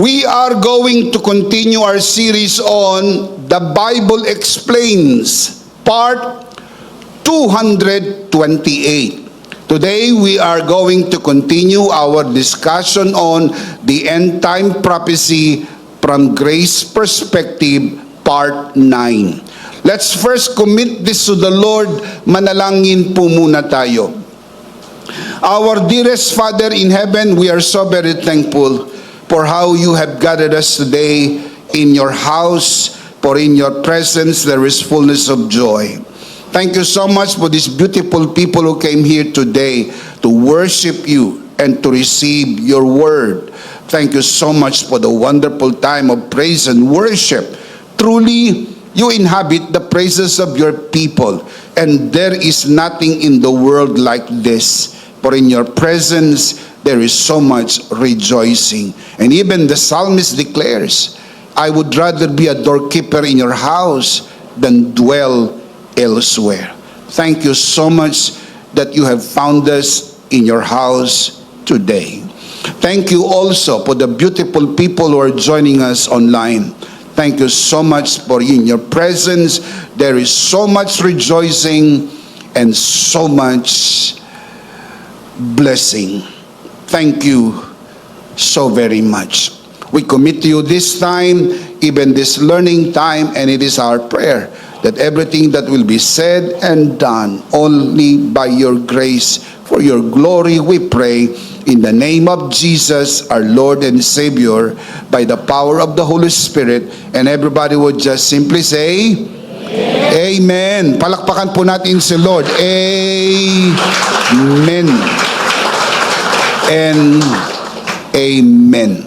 We are going to continue our series on The Bible Explains, part 228. Today, we are going to continue our discussion on the end time prophecy from Grace Perspective, part 9. Let's first commit this to the Lord. Manalangin po muna tayo. Our dearest Father in heaven, we are so very thankful for how you have gathered us today in your house, for in your presence there is fullness of joy. Thank you so much for these beautiful people who came here today to worship you and to receive your word. Thank you so much for the wonderful time of praise and worship. Truly, you inhabit the praises of your people, and there is nothing in the world like this. For in your presence, there is so much rejoicing. And even the psalmist declares, I would rather be a doorkeeper in your house than dwell elsewhere. Thank you so much that you have found us in your house today. Thank you also for the beautiful people who are joining us online. Thank you so much for in your presence. There is so much rejoicing and so much blessing. Thank you so very much. We commit to you this time, even this learning time, and it is our prayer that everything that will be said and done only by your grace, for your glory, we pray in the name of Jesus, our Lord and Savior, by the power of the Holy Spirit. And everybody would just simply say, Amen. Palakpakan po natin si Lord. Amen. And amen.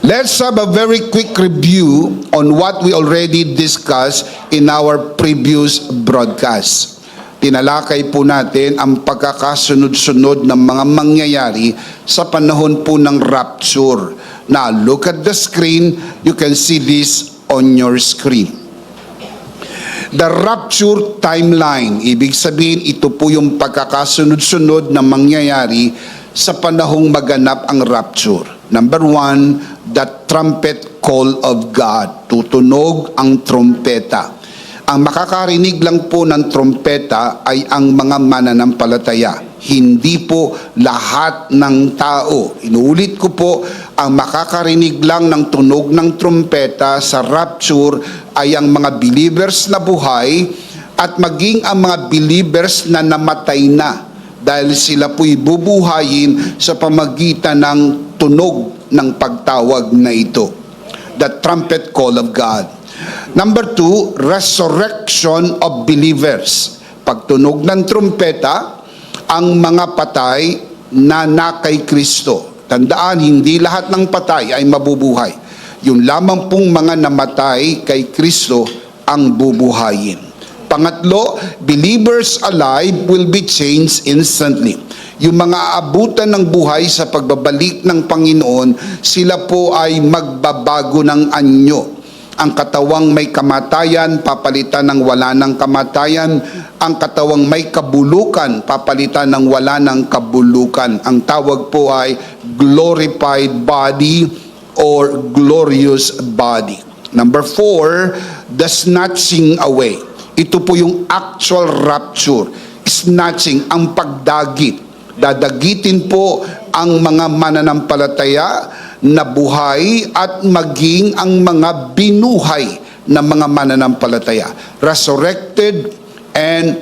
Let's have a very quick review on what we already discussed in our previous broadcast. Tinalakay po natin ang pagkakasunod-sunod ng mga mangyayari sa panahon po ng rapture. Now, look at the screen. You can see this on your screen. The rapture timeline. Ibig sabihin, ito po yung pagkakasunod-sunod na mangyayari sa panahong maganap ang rapture. Number 1, the trumpet call of God. Tutunog ang trompeta. Ang makakarinig lang po ng trompeta ay ang mga mananampalataya. Hindi po lahat ng tao. Inuulit ko po, ang makakarinig lang ng tunog ng trompeta sa rapture ay ang mga believers na buhay at maging ang mga believers na namatay na. Dahil sila po'y bubuhayin sa pamagitan ng tunog ng pagtawag na ito. The trumpet call of God. Number 2, resurrection of believers. Pagtunog ng trumpeta, ang mga patay na kay Kristo. Tandaan, hindi lahat ng patay ay mabubuhay. Yung lamang pong mga namatay kay Kristo ang bubuhayin. Pangatlo, believers alive will be changed instantly. Yung mga aabutan ng buhay sa pagbabalik ng Panginoon, sila po ay magbabago ng anyo. Ang katawang may kamatayan, papalitan ng wala ng kamatayan. Ang katawang may kabulukan, papalitan ng wala ng kabulukan. Ang tawag po ay glorified body or glorious body. Number 4, the snatching away. Ito po yung actual rapture. Snatching, ang pagdagit. Dadagitin po ang mga mananampalataya na buhay at maging ang mga binuhay na mga mananampalataya. Resurrected and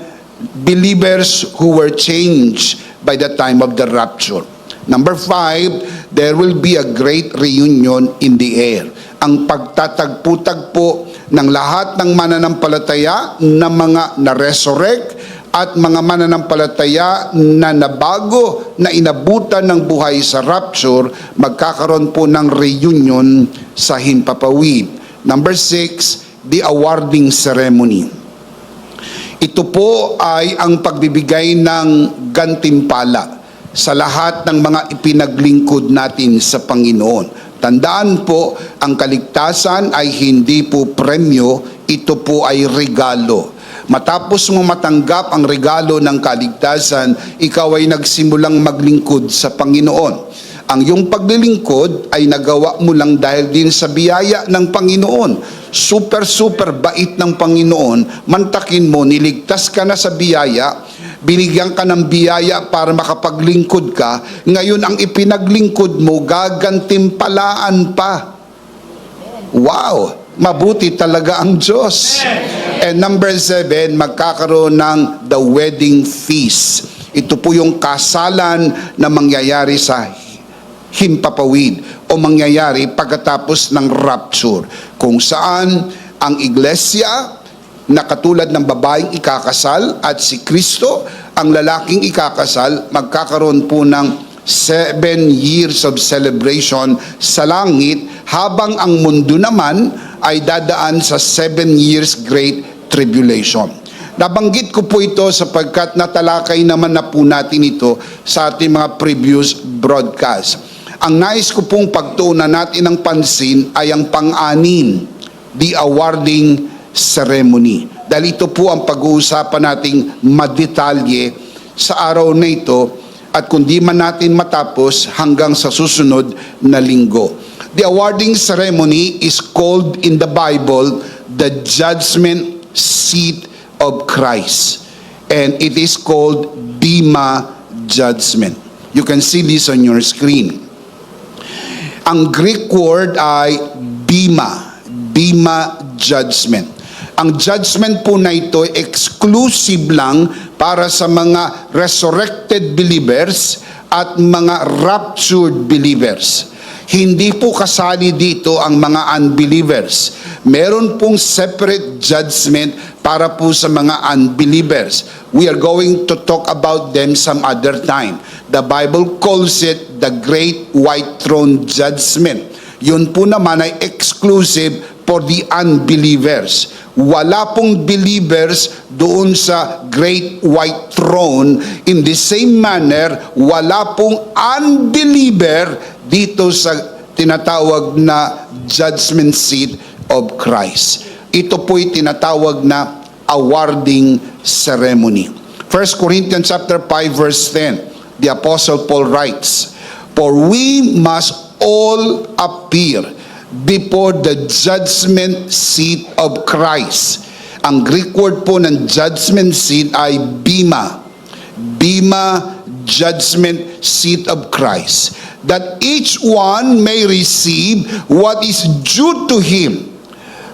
believers who were changed by the time of the rapture. Number 5, there will be a great reunion in the air. Ang pagtatagpo-tagpo ng lahat ng mananampalataya na mga na-resurrect at mga mananampalataya na nabago na inabutan ng buhay sa rapture, magkakaroon po ng reunion sa himpapawid. Number 6, the awarding ceremony. Ito po ay ang pagbibigay ng gantimpala sa lahat ng mga ipinaglingkod natin sa Panginoon. Tandaan po, ang kaligtasan ay hindi po premyo, ito po ay regalo. Matapos mo matanggap ang regalo ng kaligtasan, ikaw ay nagsimulang maglingkod sa Panginoon. Ang iyong paglilingkod ay nagawa mo lang dahil din sa biyaya ng Panginoon. Super bait ng Panginoon. Mantakin mo, niligtas ka na sa biyaya, binigyan ka ng biyaya para makapaglingkod ka. Ngayon ang ipinaglingkod mo, gagantimpalaan pa. Wow! Mabuti talaga ang Diyos. And number 7, magkakaroon ng the wedding feast. Ito po yung kasalan na mangyayari sa himpapawid o mangyayari pagkatapos ng rapture, kung saan ang iglesia na katulad ng babaeng ikakasal at si Kristo ang lalaking ikakasal, magkakaroon po ng 7 years of celebration sa langit, habang ang mundo naman ay dadaan sa 7 years great tribulation. Nabanggit ko po ito sapagkat natalakay naman na po natin ito sa ating mga previous broadcast. Ang nais ko pong pagtuunan natin ng pansin ay ang pang-anim, the awarding ceremony. Dahil ito po ang pag-uusapan nating madetalye sa araw na ito, at kung di man natin matapos hanggang sa susunod na linggo. The awarding ceremony is called in the Bible the judgment seat of Christ. And it is called Bema judgment. You can see this on your screen. Ang Greek word ay Bema judgment. Ang judgment po na ito ay exclusive lang para sa mga resurrected believers at mga raptured believers. Hindi po kasali dito ang mga unbelievers. Meron pong separate judgment para po sa mga unbelievers. We are going to talk about them some other time. The Bible calls it the Great White Throne Judgment. Yun po naman ay exclusive for the unbelievers. Wala pong believers doon sa Great White Throne. In the same manner, wala pong unbeliever dito sa tinatawag na judgment seat of Christ. Ito po'y tinatawag na awarding ceremony. 1 Corinthians chapter 5 verse 10, the Apostle Paul writes, "For we must all appear before the judgment seat of Christ." Ang Greek word po ng judgment seat ay Bema. Bema, judgment seat of Christ. That each one may receive what is due to him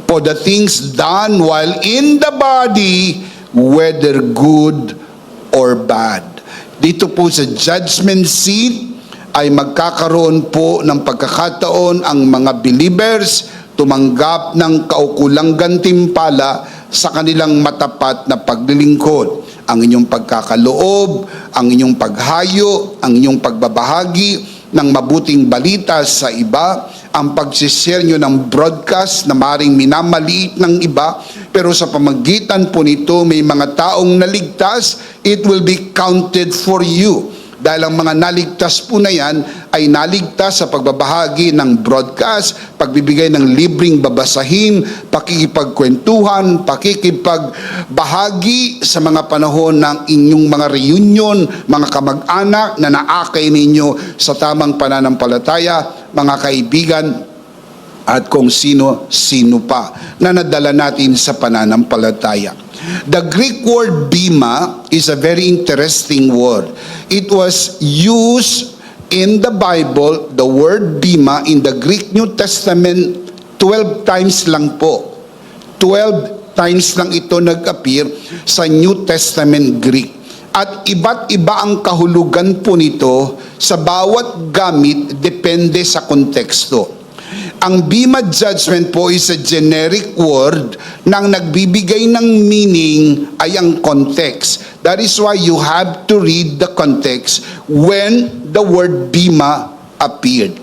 for the things done while in the body, whether good or bad. Dito po sa judgment seat ay magkakaroon po ng pagkakataon ang mga believers tumanggap ng kaukulang gantimpala sa kanilang matapat na paglilingkod. Ang inyong pagkakaloob, ang inyong paghayo, ang inyong pagbabahagi ng mabuting balita sa iba, ang pagsishare nyo ng broadcast na maring minamaliit ng iba, pero sa pamagitan po nito may mga taong naligtas, it will be counted for you. Dahil ang mga naligtas po na yan ay naligtas sa pagbabahagi ng broadcast, pagbibigay ng libreng babasahin, pakikipagkwentuhan, pakikipagbahagi sa mga panahon ng inyong mga reunion, mga kamag-anak na naakay ninyo sa tamang pananampalataya, mga kaibigan, at kung sino-sino pa na nadala natin sa pananampalataya. The Greek word Bema is a very interesting word. It was used in the Bible, the word Bema in the Greek New Testament 12 times lang po. 12 times lang ito nag-appear sa New Testament Greek. At iba't iba ang kahulugan po nito sa bawat gamit depende sa konteksto. Ang Bema judgment po is a generic word nang nagbibigay ng meaning ay ang context. That is why you have to read the context when the word Bema appeared.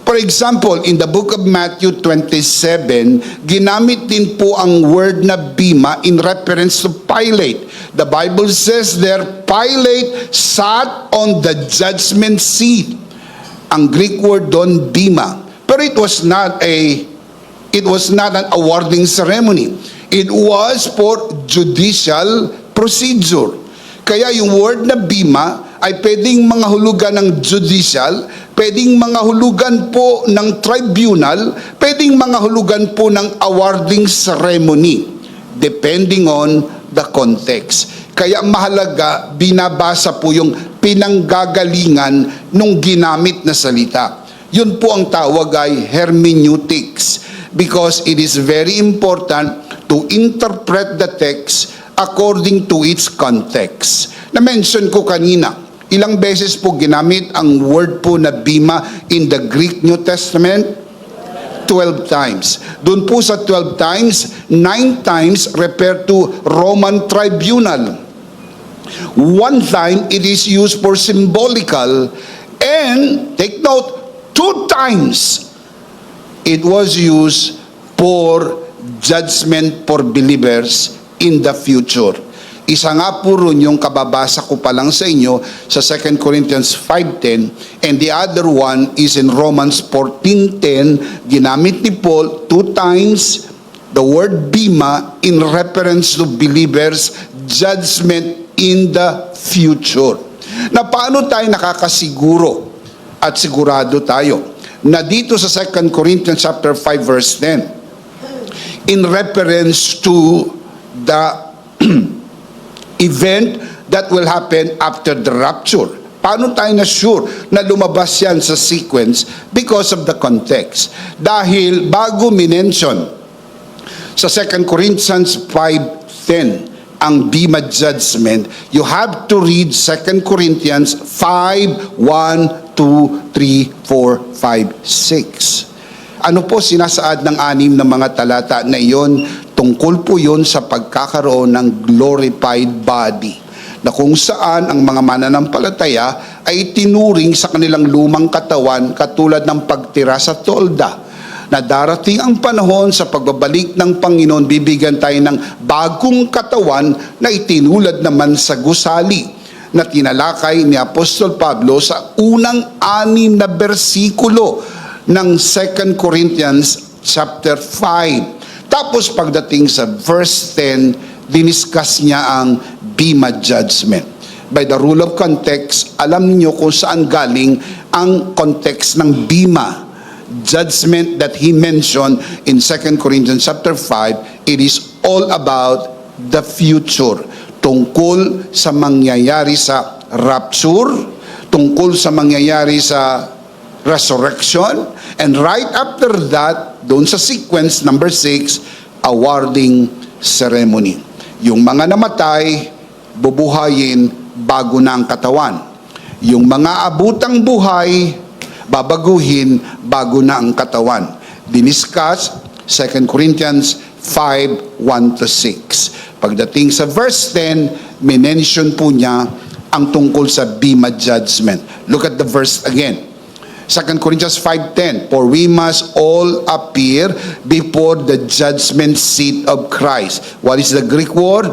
For example, in the book of Matthew 27, ginamit din po ang word na Bema in reference to Pilate. The Bible says there, Pilate sat on the judgment seat. Ang Greek word doon, Bema. But it was not an awarding ceremony. It was for judicial procedure. Kaya yung word na Bema ay pwedeng mga hulugan ng judicial, pwedeng mga hulugan po ng tribunal, pwedeng mga hulugan po ng awarding ceremony, depending on the context. Kaya mahalaga, binabasa po yung pinanggagalingan nung ginamit na salita. Yun po ang tawag ay hermeneutics, because it is very important to interpret the text according to its context. Na-mention ko kanina, ilang beses po ginamit ang word po na bima in the Greek New Testament? 12 times. Doon po sa 12 times, 9 times refer to Roman tribunal. 1 time, it is used for symbolical, and take note, 2 times, it was used for judgment for believers in the future. Isa nga po ron yung kababasa ko pa lang sa inyo sa 2 Corinthians 5:10, and the other one is in Romans 14:10. Ginamit ni Paul 2 times the word bima in reference to believers' judgment in the future. Na paano tayo nakakasiguro at sigurado tayo na dito sa 2 Corinthians chapter 5 verse 10, in reference to the event that will happen after the rapture. Paano tayo na sure na lumabas yan sa sequence? Because of the context. Dahil bago minention sa 2 Corinthians 5:10 ang bima judgment, you have to read 2 Corinthians 5, 1, 2, 3, 4, 5, 6. Ano po sinasaad ng 6 na mga talata na iyon? Tungkol po yun sa pagkakaroon ng glorified body, na kung saan ang mga mananampalataya ay tinuring sa kanilang lumang katawan katulad ng pagtira sa tolda, na darating ang panahon sa pagbabalik ng Panginoon, bibigyan tayo ng bagong katawan na itinulad naman sa gusali, na tinalakay ni Apostol Pablo sa unang 6 na bersikulo ng 2 Corinthians chapter 5. Tapos pagdating sa verse 10, diniscuss niya ang bima judgment. By the rule of context, alam niyo kung saan galing ang context ng bima judgment that he mentioned in 2 Corinthians chapter 5. It is all about the future, tungkol sa mangyayari sa rapture, tungkol sa mangyayari sa resurrection, and right after that, doon sa sequence number 6, awarding ceremony. Yung mga namatay, bubuhayin bago na ang katawan. Yung mga abutang buhay, babaguhin bago na ang katawan. Diniscuss 2 Corinthians 5, 1-6. Pagdating sa verse 10, minention po niya ang tungkol sa bima judgment. Look at the verse again. 2 Corinthians 5:10, for we must all appear before the judgment seat of Christ. What is the Greek word?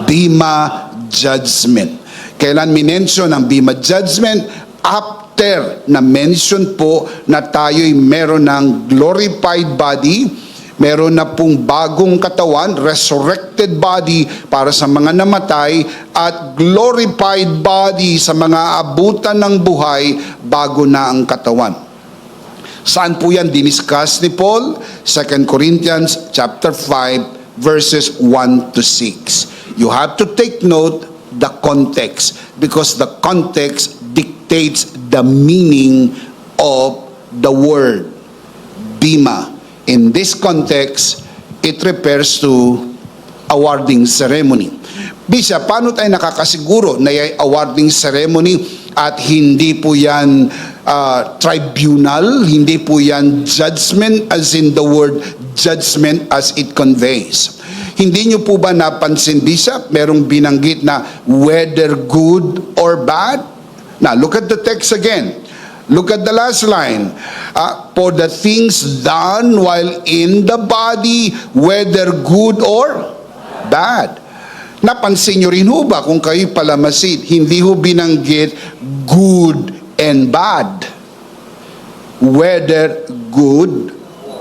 Bima judgment. Kailan minention ang bima judgment? After na mention po na tayo'y meron ng glorified body, meron na pong bagong katawan, resurrected body para sa mga namatay, at glorified body sa mga abutan ng buhay bago na ang katawan. Saan po yan diniscuss ni Paul? 2 Corinthians chapter 5 verses 1-6. You have to take note the context, because the context dictates the meaning of the word bima. In this context, it refers to awarding ceremony. Bishop, paano tayo nakakasiguro na yung awarding ceremony at hindi po yan tribunal, hindi po yan judgment as in the word judgment as it conveys? Hindi nyo po ba napansin, Bishop, merong binanggit na whether good or bad? Now, look at the text again. Look at the last line. For the things done while in the body, whether good or bad. Napansin nyo rin ho ba kung kayo palamasid, hindi ho binanggit good and bad. Whether good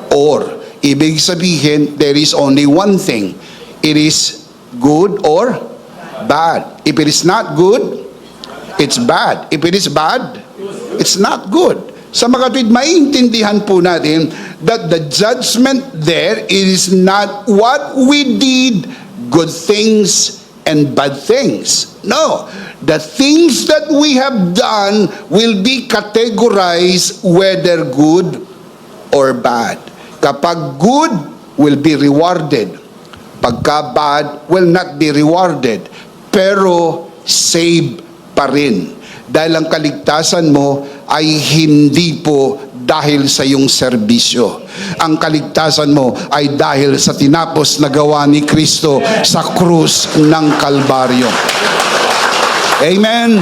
or. Ibig sabihin, there is only one thing. It is good or bad. If it is not good, it's bad. If it is bad, it's not good. Sa mga kapatid, maintindihan po natin that the judgment there is not what we did, good things and bad things. No. The things that we have done will be categorized whether good or bad. Kapag good, will be rewarded. Pagka bad, will not be rewarded. Pero save pa rin. Dahil ang kaligtasan mo ay hindi po dahil sa iyong serbisyo. Ang kaligtasan mo ay dahil sa tinapos na gawa ni Kristo sa krus ng Kalbaryo. Amen.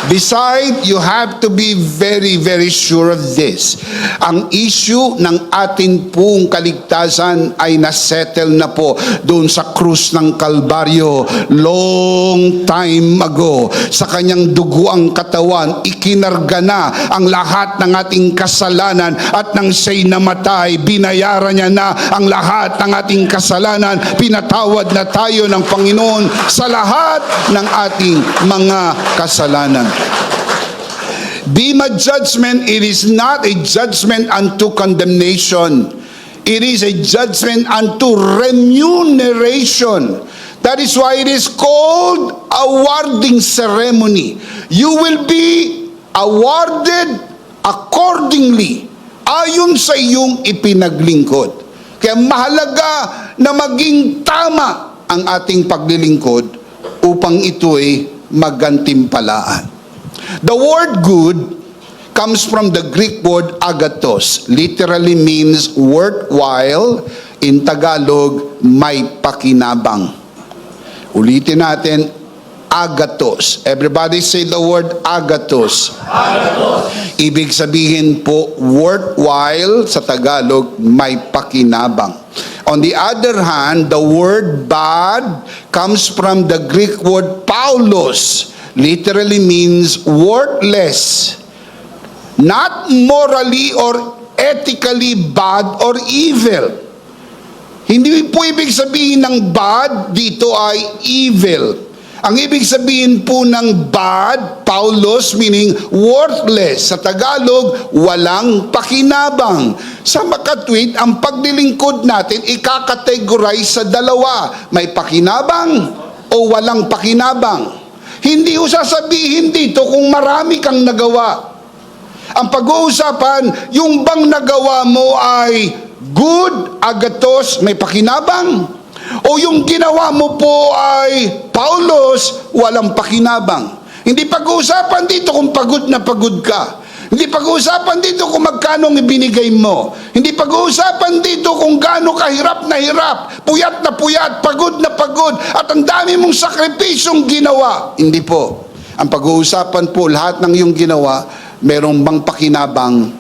Besides, you have to be very, very sure of this. Ang issue ng atin pong kaligtasan ay nasettle na po doon sa krus ng Kalbaryo long time ago. Sa kanyang duguang katawan, ikinarga na ang lahat ng ating kasalanan at nang siya'y namatay, binayaran niya na ang lahat ng ating kasalanan. Pinatawad na tayo ng Panginoon sa lahat ng ating mga kasalanan. Bema judgment, it is not a judgment unto condemnation. It is a judgment unto remuneration. That is why it is called awarding ceremony. You will be awarded accordingly, ayon sa iyong ipinaglingkod. Kaya mahalaga na maging tama ang ating paglilingkod upang ito'y magantimpalaan. The word good comes from the Greek word agathos. Literally means worthwhile. In Tagalog, may pakinabang. Ulitin natin, agathos. Everybody say the word agathos. Agathos. Ibig sabihin po, worthwhile sa Tagalog, may pakinabang. On the other hand, the word bad comes from the Greek word paulos. Literally means worthless, not morally or ethically bad or evil. Hindi po ibig sabihin ng bad dito ay evil. Ang ibig sabihin po ng bad, paulos, meaning worthless. Sa Tagalog, walang pakinabang. Sa makatwid, ang paglilingkod natin ikakategorize sa dalawa. May pakinabang o walang pakinabang. Hindi ko sasabihin dito kung marami kang nagawa. Ang pag-uusapan, yung bang nagawa mo ay good, agathos, may pakinabang? O yung ginawa mo po ay paulos, walang pakinabang? Hindi pag-uusapan dito kung pagod na pagod ka. Hindi pag-uusapan dito kung magkano ibinigay mo. Hindi pag-uusapan dito kung gaano kahirap na hirap, puyat na puyat, pagod na pagod, at ang dami mong sakripisyong ginawa. Hindi po. Ang pag-uusapan po, lahat ng iyong ginawa, merong bang pakinabang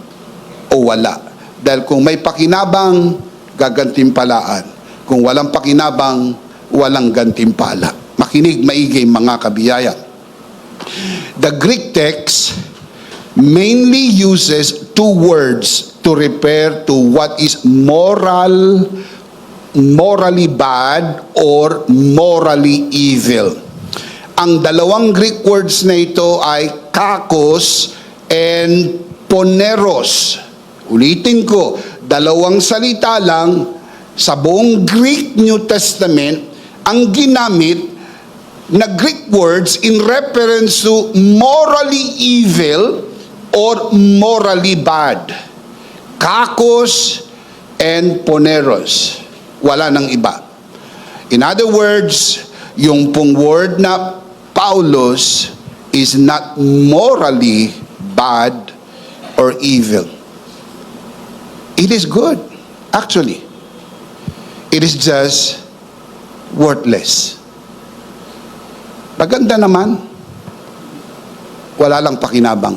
o wala. Dahil kung may pakinabang, gagantimpalaan. Kung walang pakinabang, walang gantimpala. Makinig, maigi, mga kabiyaya. The Greek text mainly uses two words to refer to what is morally bad or morally evil. Ang dalawang Greek words na ito ay kakos and poneros. Ulitin ko, dalawang salita lang sa buong Greek New Testament ang ginamit na Greek words in reference to morally evil or morally bad. Kakos and poneros. Wala nang iba. In other words, yung pong word na paulos is not morally bad or evil. It is good, actually. It is just worthless. Maganda naman, wala lang pakinabang.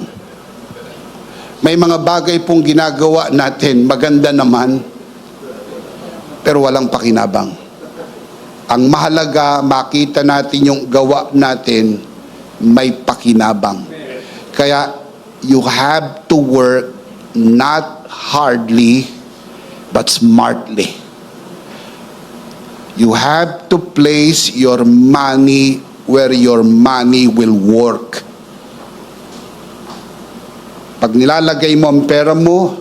May mga bagay pong ginagawa natin, maganda naman, pero walang pakinabang. Ang mahalaga, makita natin yung gawa natin, may pakinabang. Kaya, you have to work not hardly, but smartly. You have to place your money where your money will work. Pag nilalagay mo ang pera mo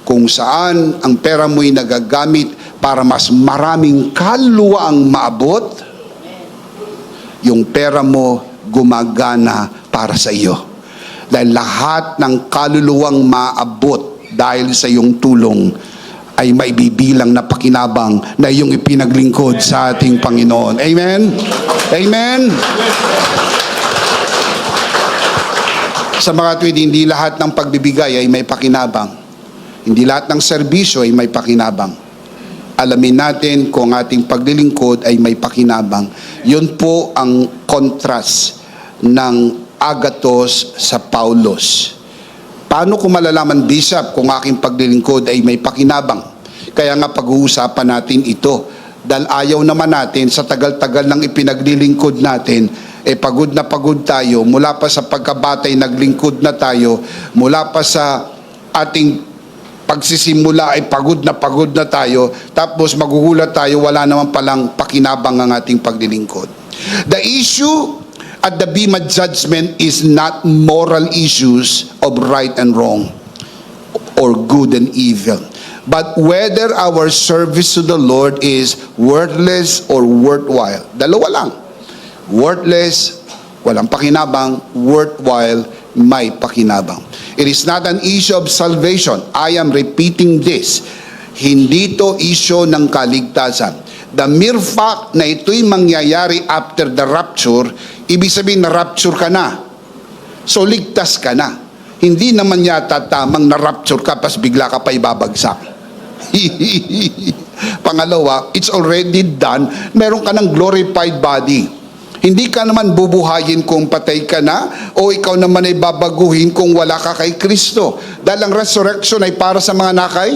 kung saan ang pera mo'y nagagamit para mas maraming kaluluwa ang maabot, yung pera mo gumagana para sa iyo. Dahil lahat ng kaluluwang maabot dahil sa iyong tulong ay maibibilang na pakinabang na iyong ipinaglingkod sa ating Panginoon. Amen? Amen? Sa mga tuwid, hindi lahat ng pagbibigay ay may pakinabang. Hindi lahat ng serbisyo ay may pakinabang. Alamin natin kung ating paglilingkod ay may pakinabang. Yun po ang contrast ng agathos sa Paulos. Paano ko malalaman, Bishop, kung aking paglilingkod ay may pakinabang? Kaya nga pag-uusapan natin ito. Dahil ayaw naman natin sa tagal-tagal ng ipinaglilingkod natin, pagod na pagod tayo, mula pa sa pagkabatay naglingkod na tayo, mula pa sa ating pagsisimula ay pagod na tayo, tapos magugulat tayo, wala naman palang pakinabang ang ating paglilingkod. The issue at the Bema judgment is not moral issues of right and wrong or good and evil, but whether our service to the Lord is worthless or worthwhile. Dalawa lang. Worthless, walang pakinabang. Worthwhile, may pakinabang. It is not an issue of salvation. I am repeating this. Hindi to issue ng kaligtasan. The mere fact na ito'y mangyayari after the rapture, ibig sabihin na rapture ka na. So ligtas ka na. Hindi naman yata tamang na rapture ka pas bigla ka pa ibabagsak. Pangalawa, it's already done. Meron ka ng glorified body. Hindi ka naman bubuhayin kung patay ka na o ikaw naman ay babaguhin kung wala ka kay Kristo. Dahil ang resurrection ay para sa mga nakay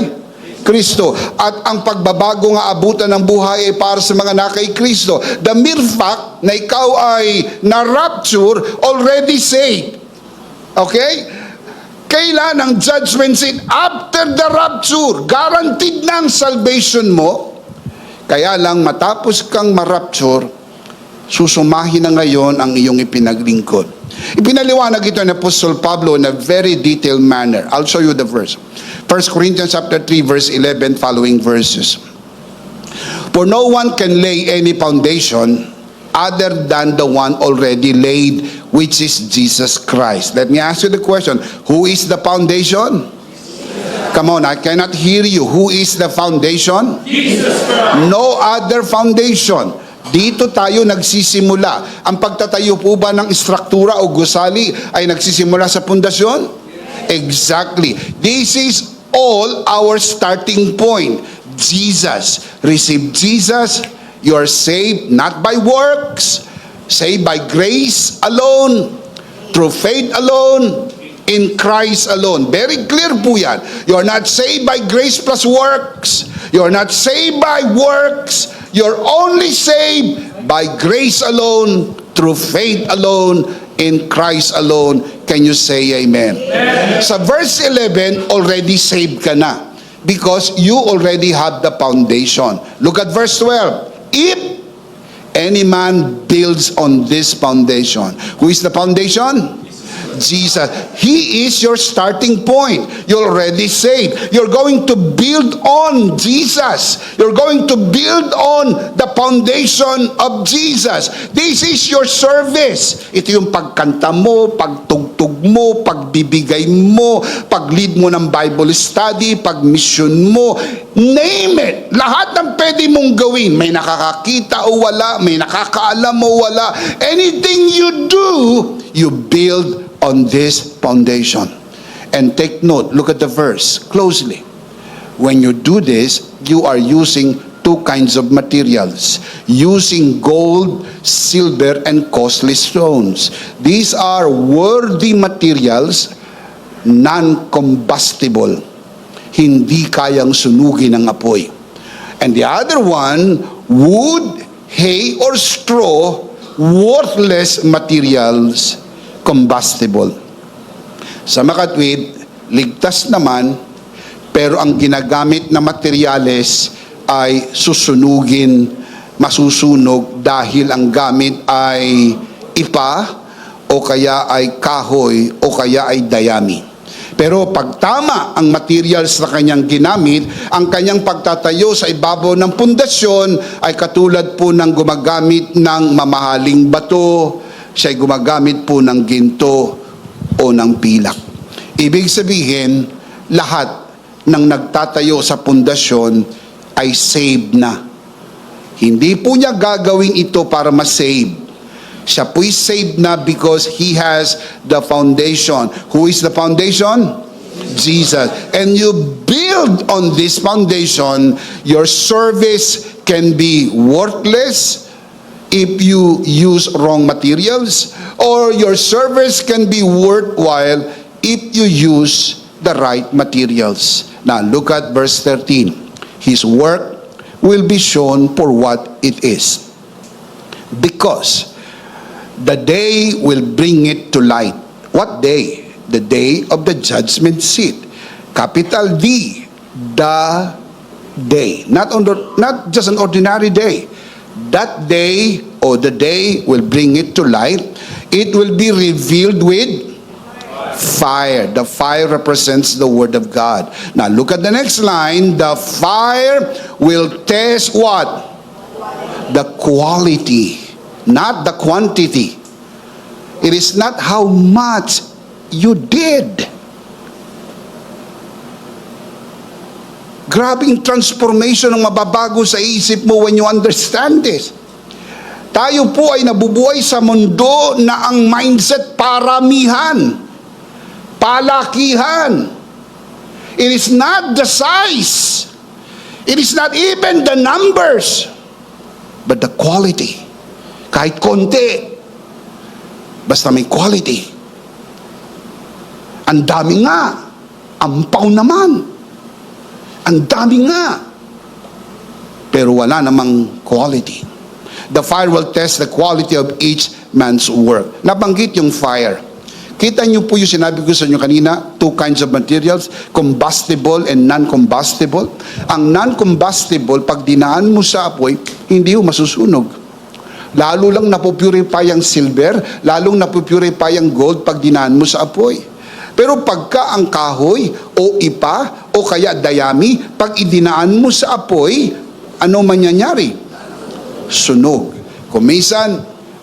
Kristo. At ang pagbabago nga abutan ng buhay ay para sa mga nakay Kristo. The mere fact na ikaw ay na-rapture, already saved. Okay? Kailan ang judgment seat? After the rapture. Guaranteed na ang salvation mo. Kaya lang matapos kang ma-rapture, susumahin na ngayon ang iyong ipinaglingkod. Ipinaliwanag ito ni Apostle Pablo in a very detailed manner. I'll show you the verse. 1 Corinthians chapter 3 verse 11 following verses. For no one can lay any foundation other than the one already laid, which is Jesus Christ. Let me ask you the question. Who is the foundation? Come on, I cannot hear you. Who is the foundation? Jesus Christ. No other foundation. Dito tayo nagsisimula. Ang pagtatayo po ba ng istruktura o gusali ay nagsisimula sa pundasyon? Exactly. This is all our starting point. Jesus. Receive Jesus. You are saved not by works, saved by grace alone, through faith alone, in Christ alone. Very clear po yan. You are not saved by grace plus works. You are not saved by works. You're only saved by grace alone, through faith alone, in Christ alone. Can you say amen? Amen. Sa verse 11, already saved ka na because you already have the foundation. Look at verse 12. If any man builds on this foundation. Who is the foundation? Jesus. He is your starting point. You're already saved. You're going to build on Jesus. You're going to build on the foundation of Jesus. This is your service. Ito yung pagkanta mo, pagtugtog mo, pagbibigay mo, pag-lead mo ng Bible study, pag-mission mo. Name it. Lahat ng pwede mong gawin. May nakakakita o wala, may nakakaalam o wala. Anything you do, you build on this foundation. And take note, look at the verse closely. When you do this, you are using two kinds of materials. Using gold, silver, and costly stones. These are worthy materials, non-combustible. Hindi kayang sunugin ng apoy. And the other one, wood, hay, or straw, worthless materials, combustible. Sa makatwid, ligtas naman, pero ang ginagamit na materyales ay susunugin, masusunog dahil ang gamit ay ipa, o kaya ay kahoy, o kaya ay dayami. Pero pag tama ang materials na kanyang ginamit, ang kanyang pagtatayo sa ibabaw ng pundasyon ay katulad po ng gumagamit ng mamahaling bato, siya ay gumagamit po ng ginto o ng pilak. Ibig sabihin, lahat ng nagtatayo sa pundasyon ay saved na. Hindi po niya gagawin ito para ma-save. Siya po'y saved na because He has the foundation. Who is the foundation? Jesus. And you build on this foundation, your service can be worthless if you use wrong materials, or your service can be worthwhile if you use the right materials. Now, look at verse 13. His work will be shown for what it is, because the day will bring it to light. What day? The day of the judgment seat. Capital D, the day. Not just an ordinary day. That day, or the day, will bring it to light. It will be revealed with fire. The fire represents the Word of God. Now look at the next line. The fire will test what? The quality, not the quantity. It is not how much you did. Grabing transformation ang mababago sa isip mo when you understand this. Tayo po ay nabubuhay sa mundo na ang mindset paramihan, palakihan. It is not the size. It is not even the numbers, but the quality. Kahit konti, basta may quality. Ang dami nga, ampaw naman. Ang dami nga, pero wala namang quality. The fire will test the quality of each man's work. Nabanggit yung fire. Kita niyo po yung sinabi ko sa inyo kanina, two kinds of materials, combustible and non-combustible. Ang non-combustible, pag dinaan mo sa apoy, hindi mo masusunog. Lalo lang napupurify ang silver, lalong napupurify ang gold pag dinaan mo sa apoy. Pero pagka ang kahoy o ipa o kaya dayami, pag idinaan mo sa apoy, ano mangyayari? Sunog. Kumisan,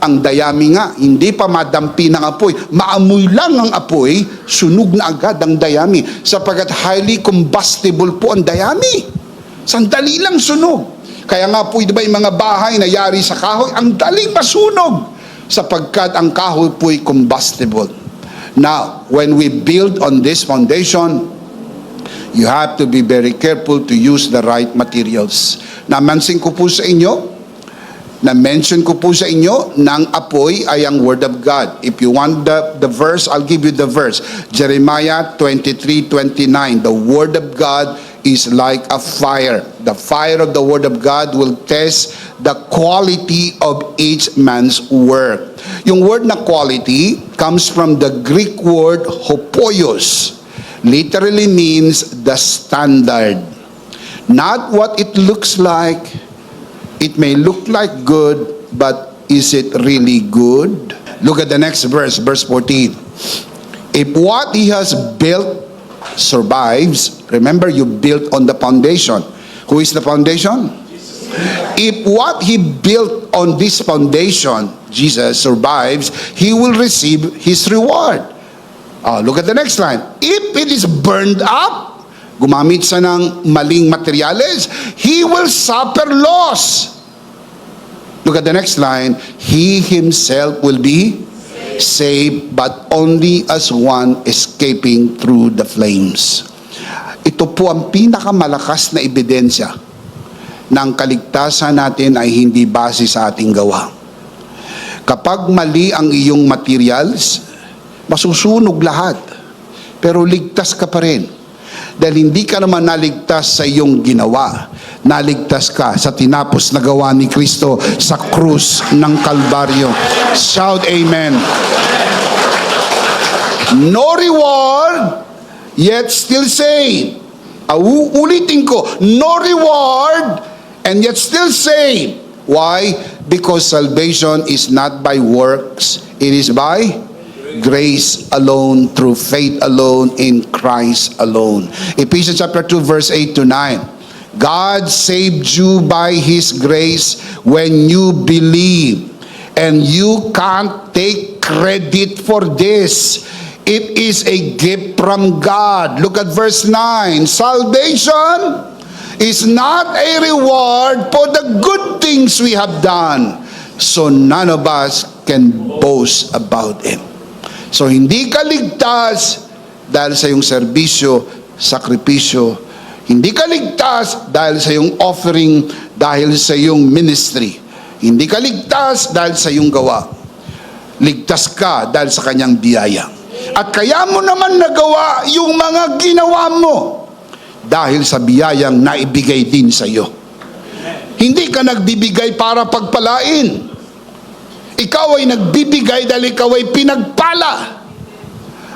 ang dayami nga, hindi pa madampi ng apoy. Maamoy lang ang apoy, sunog na agad ang dayami. Sapagat highly combustible po ang dayami. Sandali lang sunog. Kaya nga po, di ba, yung mga bahay na yari sa kahoy, ang daling masunog sapagkat ang kahoy po'y combustible. Now, when we build on this foundation, you have to be very careful to use the right materials. Na-mention ko po sa inyo na ang apoy ay ang Word of God. If you want the verse, I'll give you the verse. Jeremiah 23:29. The Word of God is like a fire. The fire of the Word of God will test the quality of each man's work. Yung word na quality comes from the Greek word hopoios. Literally means the standard. Not what it looks like. It may look like good, but is it really good? Look at the next verse, verse 14. If what he has built survives, remember you built on the foundation. Who is the foundation? Jesus. If what he built on this foundation, Jesus, survives, he will receive his reward. Look at the next line. If it is burned up, gumamit siya ng maling materyales, he will suffer loss. Look at the next line. He himself will be saved, but only as one escaping through the flames. Ito po ang pinakamalakas na ebidensya ng kaligtasan natin ay hindi base sa ating gawa. Kapag mali ang iyong materials, masusunog lahat, pero ligtas ka pa rin. Dahil hindi ka naman naligtas sa iyong ginawa, naligtas ka sa tinapos na gawa ni Kristo sa krus ng Kalbaryo. Shout amen. No reward, yet still saved. Ulitin ko, no reward, and yet still saved. Why? because salvation is not by works, it is by grace alone, through faith alone, in Christ alone. Ephesians chapter 2 verse 8 to 9. God saved you by His grace when you believe, and you can't take credit for this. It is a gift from God. Look at verse 9. Salvation is not a reward for the good things we have done, so none of us can boast about it. So hindi ka ligtas dahil sa iyong serbisyo, sakripisyo. Hindi ka ligtas dahil sa iyong offering, dahil sa iyong ministry. Hindi ka ligtas dahil sa iyong gawa. Ligtas ka dahil sa kanyang biyaya. At kaya mo naman nagawa yung mga ginawa mo dahil sa biyayang naibigay din sa iyo. Hindi ka nagbibigay para pagpalain. Ikaw ay nagbibigay dahil ikaw ay pinagpala.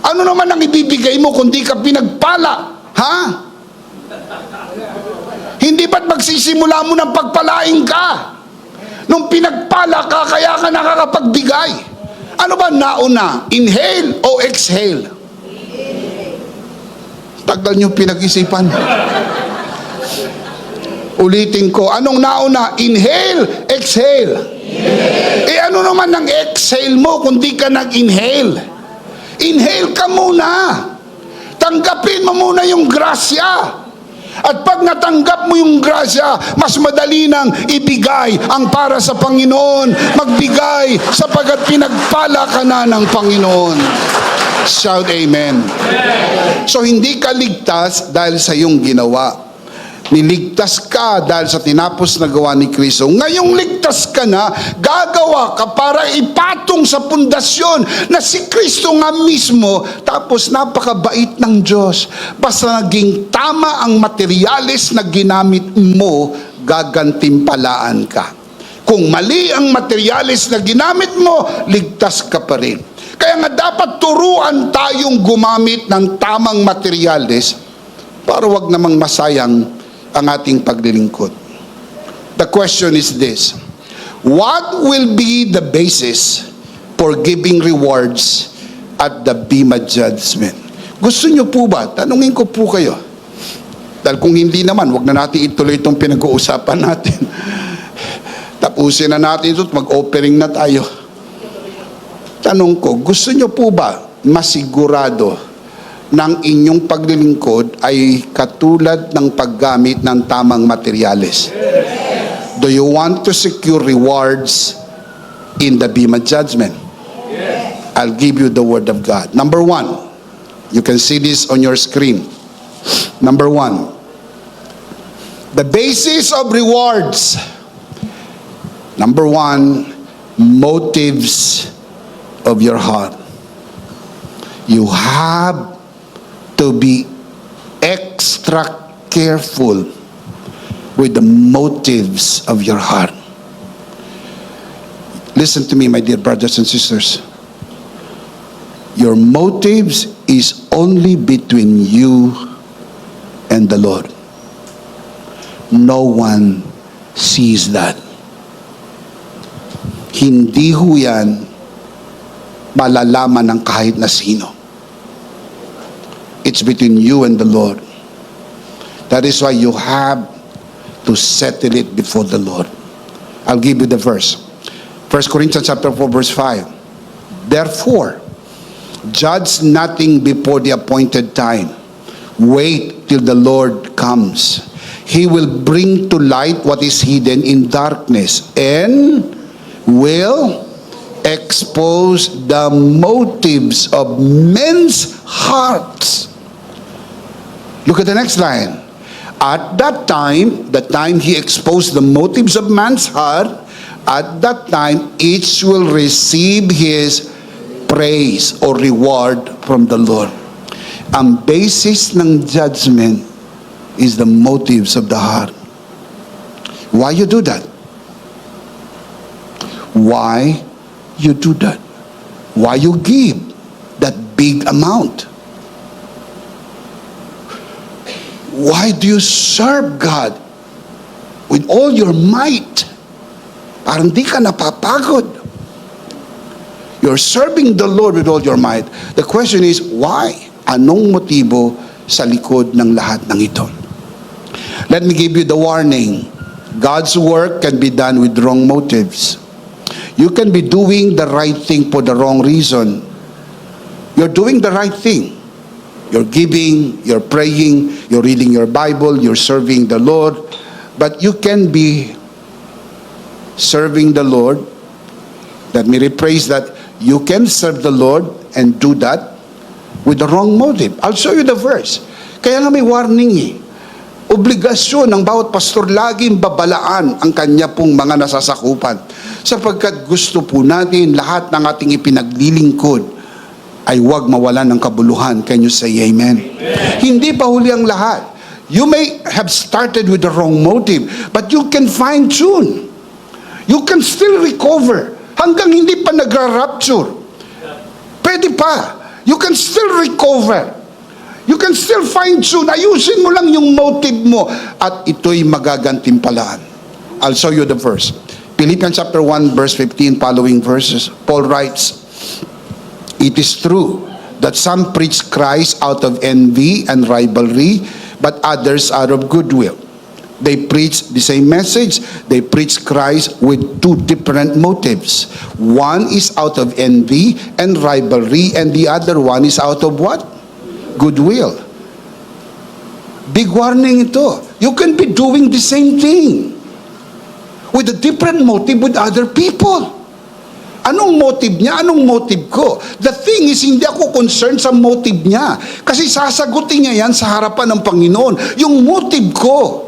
Ano naman ang ibibigay mo kung di ka pinagpala? Ha? Hindi ba't magsisimula mo ng pagpalain ka? Nung pinagpala ka, kaya ka nakakapagbigay. Ano ba nauna? Inhale o exhale? Tagal niyo pinag-isipan. Ulitin ko, anong nauna? Inhale, exhale. Eh ano naman ang exhale mo kung di ka nag-inhale? Inhale ka muna. Tanggapin mo muna yung grasya. At pag natanggap mo yung grasya, mas madali nang ibigay ang para sa Panginoon. Magbigay sapagat pinagpala ka na ng Panginoon. Shout amen. So hindi ka ligtas dahil sa iyong ginawa. Niligtas ka dahil sa tinapos na gawa ni Kristo. Ngayong ligtas ka na, gagawa ka para ipatong sa pundasyon na si Kristo nga mismo. Tapos napakabait ng Diyos. Basta naging tama ang materyales na ginamit mo, gagantimpalaan ka. Kung mali ang materyales na ginamit mo, ligtas ka pa rin. Kaya nga dapat turuan tayong gumamit ng tamang materyales para wag namang masayang ang ating paglilingkod. The question is this: what will be the basis for giving rewards at the Bema Judgment? Gusto nyo po ba? Tanungin ko po kayo. Dahil kung hindi naman, wag na natin ituloy itong pinag-uusapan natin. Tapusin na natin ito at mag-offering na tayo. Tanong ko, gusto nyo po ba masigurado ng inyong paglilingkod ay katulad ng paggamit ng tamang materyales? Yes. Do you want to secure rewards in the Bema Judgment? Yes. I'll give you the word of God. Number 1, you can see this on your screen. Number 1, the basis of rewards. Number 1, motives of your heart. You have to be extra careful with the motives of your heart. Listen to me, my dear brothers and sisters. Your motives is only between you and the Lord. No one sees that. Hindi ho yan malalaman ng kahit na sino. It's between you and the Lord. That is why you have to settle it before the Lord. I'll give you the verse. 1 Corinthians chapter 4 verse 5. Therefore, judge nothing before the appointed time. Wait till the Lord comes. He will bring to light what is hidden in darkness and will expose the motives of men's hearts. Look at the next line. At that time, the time he exposed the motives of man's heart, at that time each will receive his praise or reward from the Lord. Ang basis ng judgment is the motives of the heart. Why you do that? Why you do that? Why you give that big amount? Why do you serve God with all your might? Parang di ka napapagod. You're serving the Lord with all your might. The question is, why? Anong motibo sa likod ng lahat ng ito? Let me give you the warning. God's work can be done with wrong motives. You can be doing the right thing for the wrong reason. You're doing the right thing. You're giving, you're praying, you're reading your Bible, you're serving the Lord. But you can be serving the Lord. Let me rephrase that. You can serve the Lord and do that with the wrong motive. I'll show you the verse. Kaya nga may warning eh. Obligasyon ng bawat pastor laging babalaan ang kanya pong mga nasasakupan. Sapagkat gusto po natin lahat ng ating ipinaglilingkod ay huwag mawalan ng kabuluhan. Can you say amen? Hindi pa huli ang lahat. You may have started with the wrong motive, but you can fine-tune. You can still recover. Hanggang hindi pa nagra-rapture. Pwede pa. You can still recover. You can still fine-tune. Ayusin mo lang yung motive mo. At ito'y magagantimpalaan. I'll show you the verse. Philippians chapter 1 verse 15 following verses. Paul writes, "It is true that some preach Christ out of envy and rivalry, but others out of goodwill. They preach the same message. They preach Christ with two different motives. One is out of envy and rivalry, and the other one is out of what? Goodwill." Big warning ito. You can be doing the same thing with a different motive with other people. Anong motive niya? Anong motive ko? The thing is, hindi ako concerned sa motive niya. Kasi sasagutin niya yan sa harapan ng Panginoon. Yung motive ko.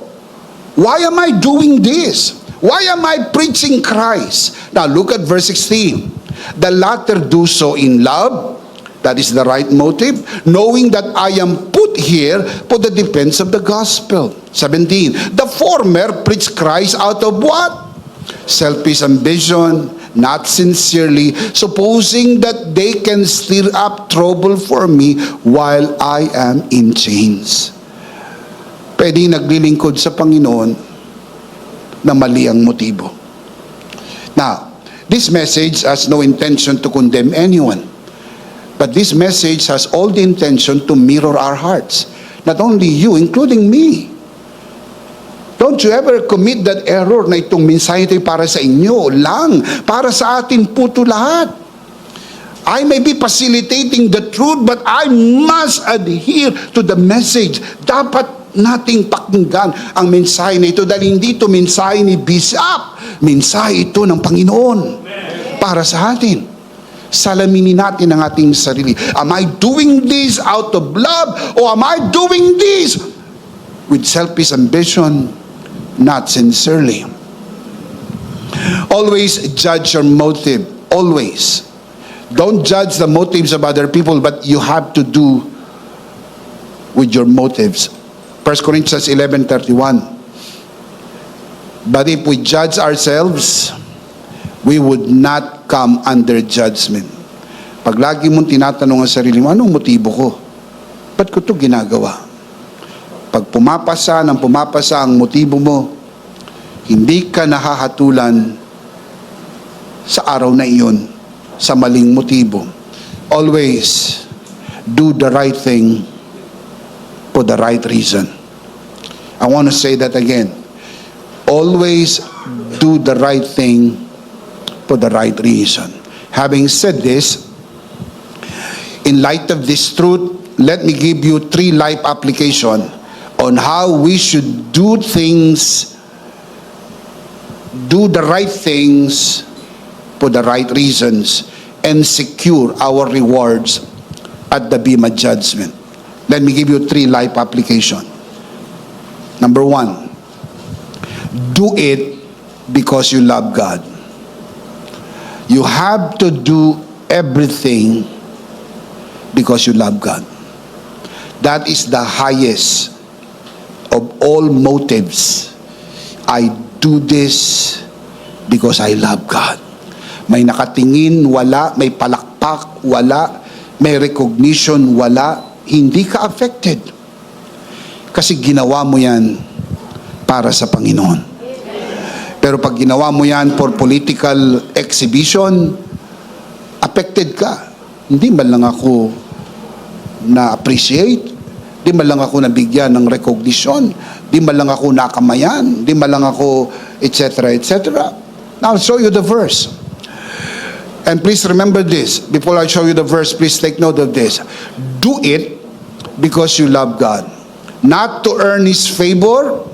Why am I doing this? Why am I preaching Christ? Now look at verse 16. The latter do so in love, that is the right motive, knowing that I am put here for the defense of the gospel. 17. The former preach Christ out of what? Selfish ambition, not sincerely, supposing that they can stir up trouble for me while I am in chains. Pwede naglilingkod sa Panginoon na mali ang motibo. Now, this message has no intention to condemn anyone. But this message has all the intention to mirror our hearts. Not only you, including me. Don't you ever commit that error na itong mensahe ito para sa inyo lang. Para sa atin po ito lahat. I may be facilitating the truth, but I must adhere to the message. Dapat nating pakinggan ang mensahe na ito dahil hindi ito mensahe ni Bishop. Mensahe ito ng Panginoon para sa atin. Salaminin natin ang ating sarili. Am I doing this out of love or am I doing this with selfish ambition, not sincerely? Always judge your motive. Always. Don't judge the motives of other people, but you have to do with your motives. 1 Corinthians 11:31. But if we judge ourselves, we would not come under judgment. Pag lagi mong tinatanong ang sarili mo, anong motibo ko? Ba't ko ito ginagawa? Pag pumapasa ang motibo mo, hindi ka nahahatulan sa araw na iyon sa maling motibo. Always do the right thing for the right reason. I want to say that again. Always do the right thing for the right reason. Having said this, in light of this truth, let me give you 3 life application on how we should do things, do the right things for the right reasons, and secure our rewards at the Bema judgment. Let me give you 3 life application. Number 1, do it because you love God. You have to do everything because you love God. That is the highest of all motives. I do this because I love God. May nakatingin, wala. May palakpak, wala. May recognition, wala. Hindi ka affected. Kasi ginawa mo yan para sa Panginoon. Pero pag ginawa mo yan for political exhibition, affected ka. Hindi man lang ako na-appreciate, di man lang ako nabigyan ng recognition, di man lang ako nakamayan, di man lang ako etc. etc. Now I'll show you the verse. And please remember this. Before I show you the verse, please take note of this. Do it because you love God. Not to earn His favor,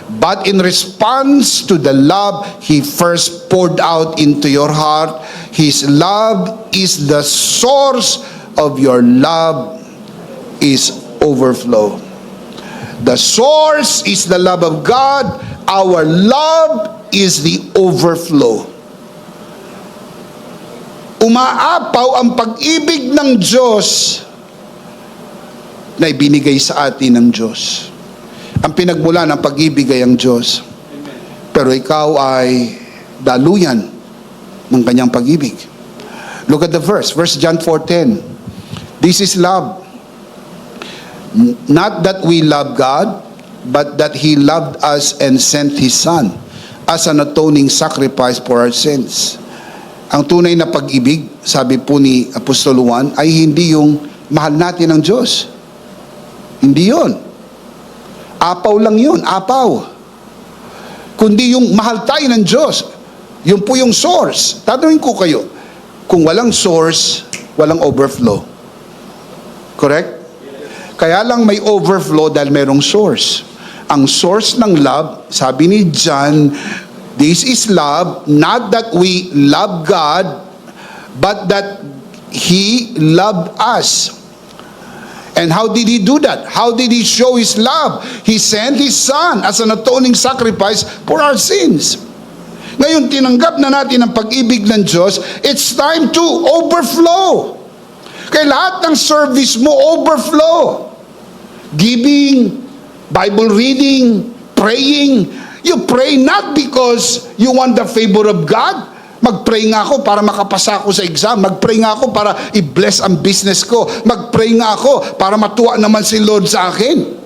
but in response to the love He first poured out into your heart. His love is the source of your love is overflow. The source is the love of God. Our love is the overflow. Umaapaw ang pag-ibig ng Diyos na ibinigay sa atin ng Diyos. Ang pinagmula ng pag-ibig ay ang Diyos. Pero ikaw ay daluyan ng kanyang pag-ibig. Look at the verse. 1 John 4:10. This is love. Not that we love God, but that He loved us and sent His Son as an atoning sacrifice for our sins. Ang tunay na pag-ibig, sabi po ni Apostol Juan, ay hindi yung mahal natin ng Diyos. Hindi yun. Apaw lang yun, apaw. Kundi yung mahal tayo ng Diyos. Yun po yung source. Tatanungin ko kayo, kung walang source, walang overflow. Correct? Kaya lang may overflow dahil mayroong source. Ang source ng love, sabi ni John, this is love, not that we love God, but that He loved us. And how did He do that? How did He show His love? He sent His Son as an atoning sacrifice for our sins. Ngayon, tinanggap na natin ang pag-ibig ng Diyos, it's time to overflow. Kaya lahat ng service mo, overflow. Giving, Bible reading, praying. You pray not because you want the favor of God. Mag-pray nga ako para makapasa ako sa exam. Mag-pray nga ako para i-bless ang business ko. Mag-pray nga ako para matuwa naman si Lord sa akin.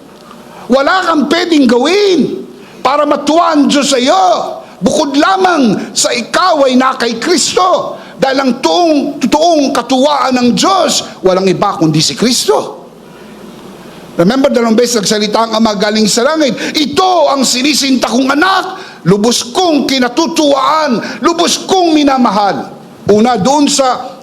Wala kang pwedeng gawin para matuwa ang Diyos sa iyo. Bukod lamang sa ikaw ay na kay Kristo. Dahil ang totoong katuwaan ng Diyos, walang iba kundi si Kristo. Remember, dalawang beses nagsalita ang Ama galing sa langit. Ito ang sinisinta kong anak, lubos kong kinatutuwaan, lubos kong minamahal. Una, doon sa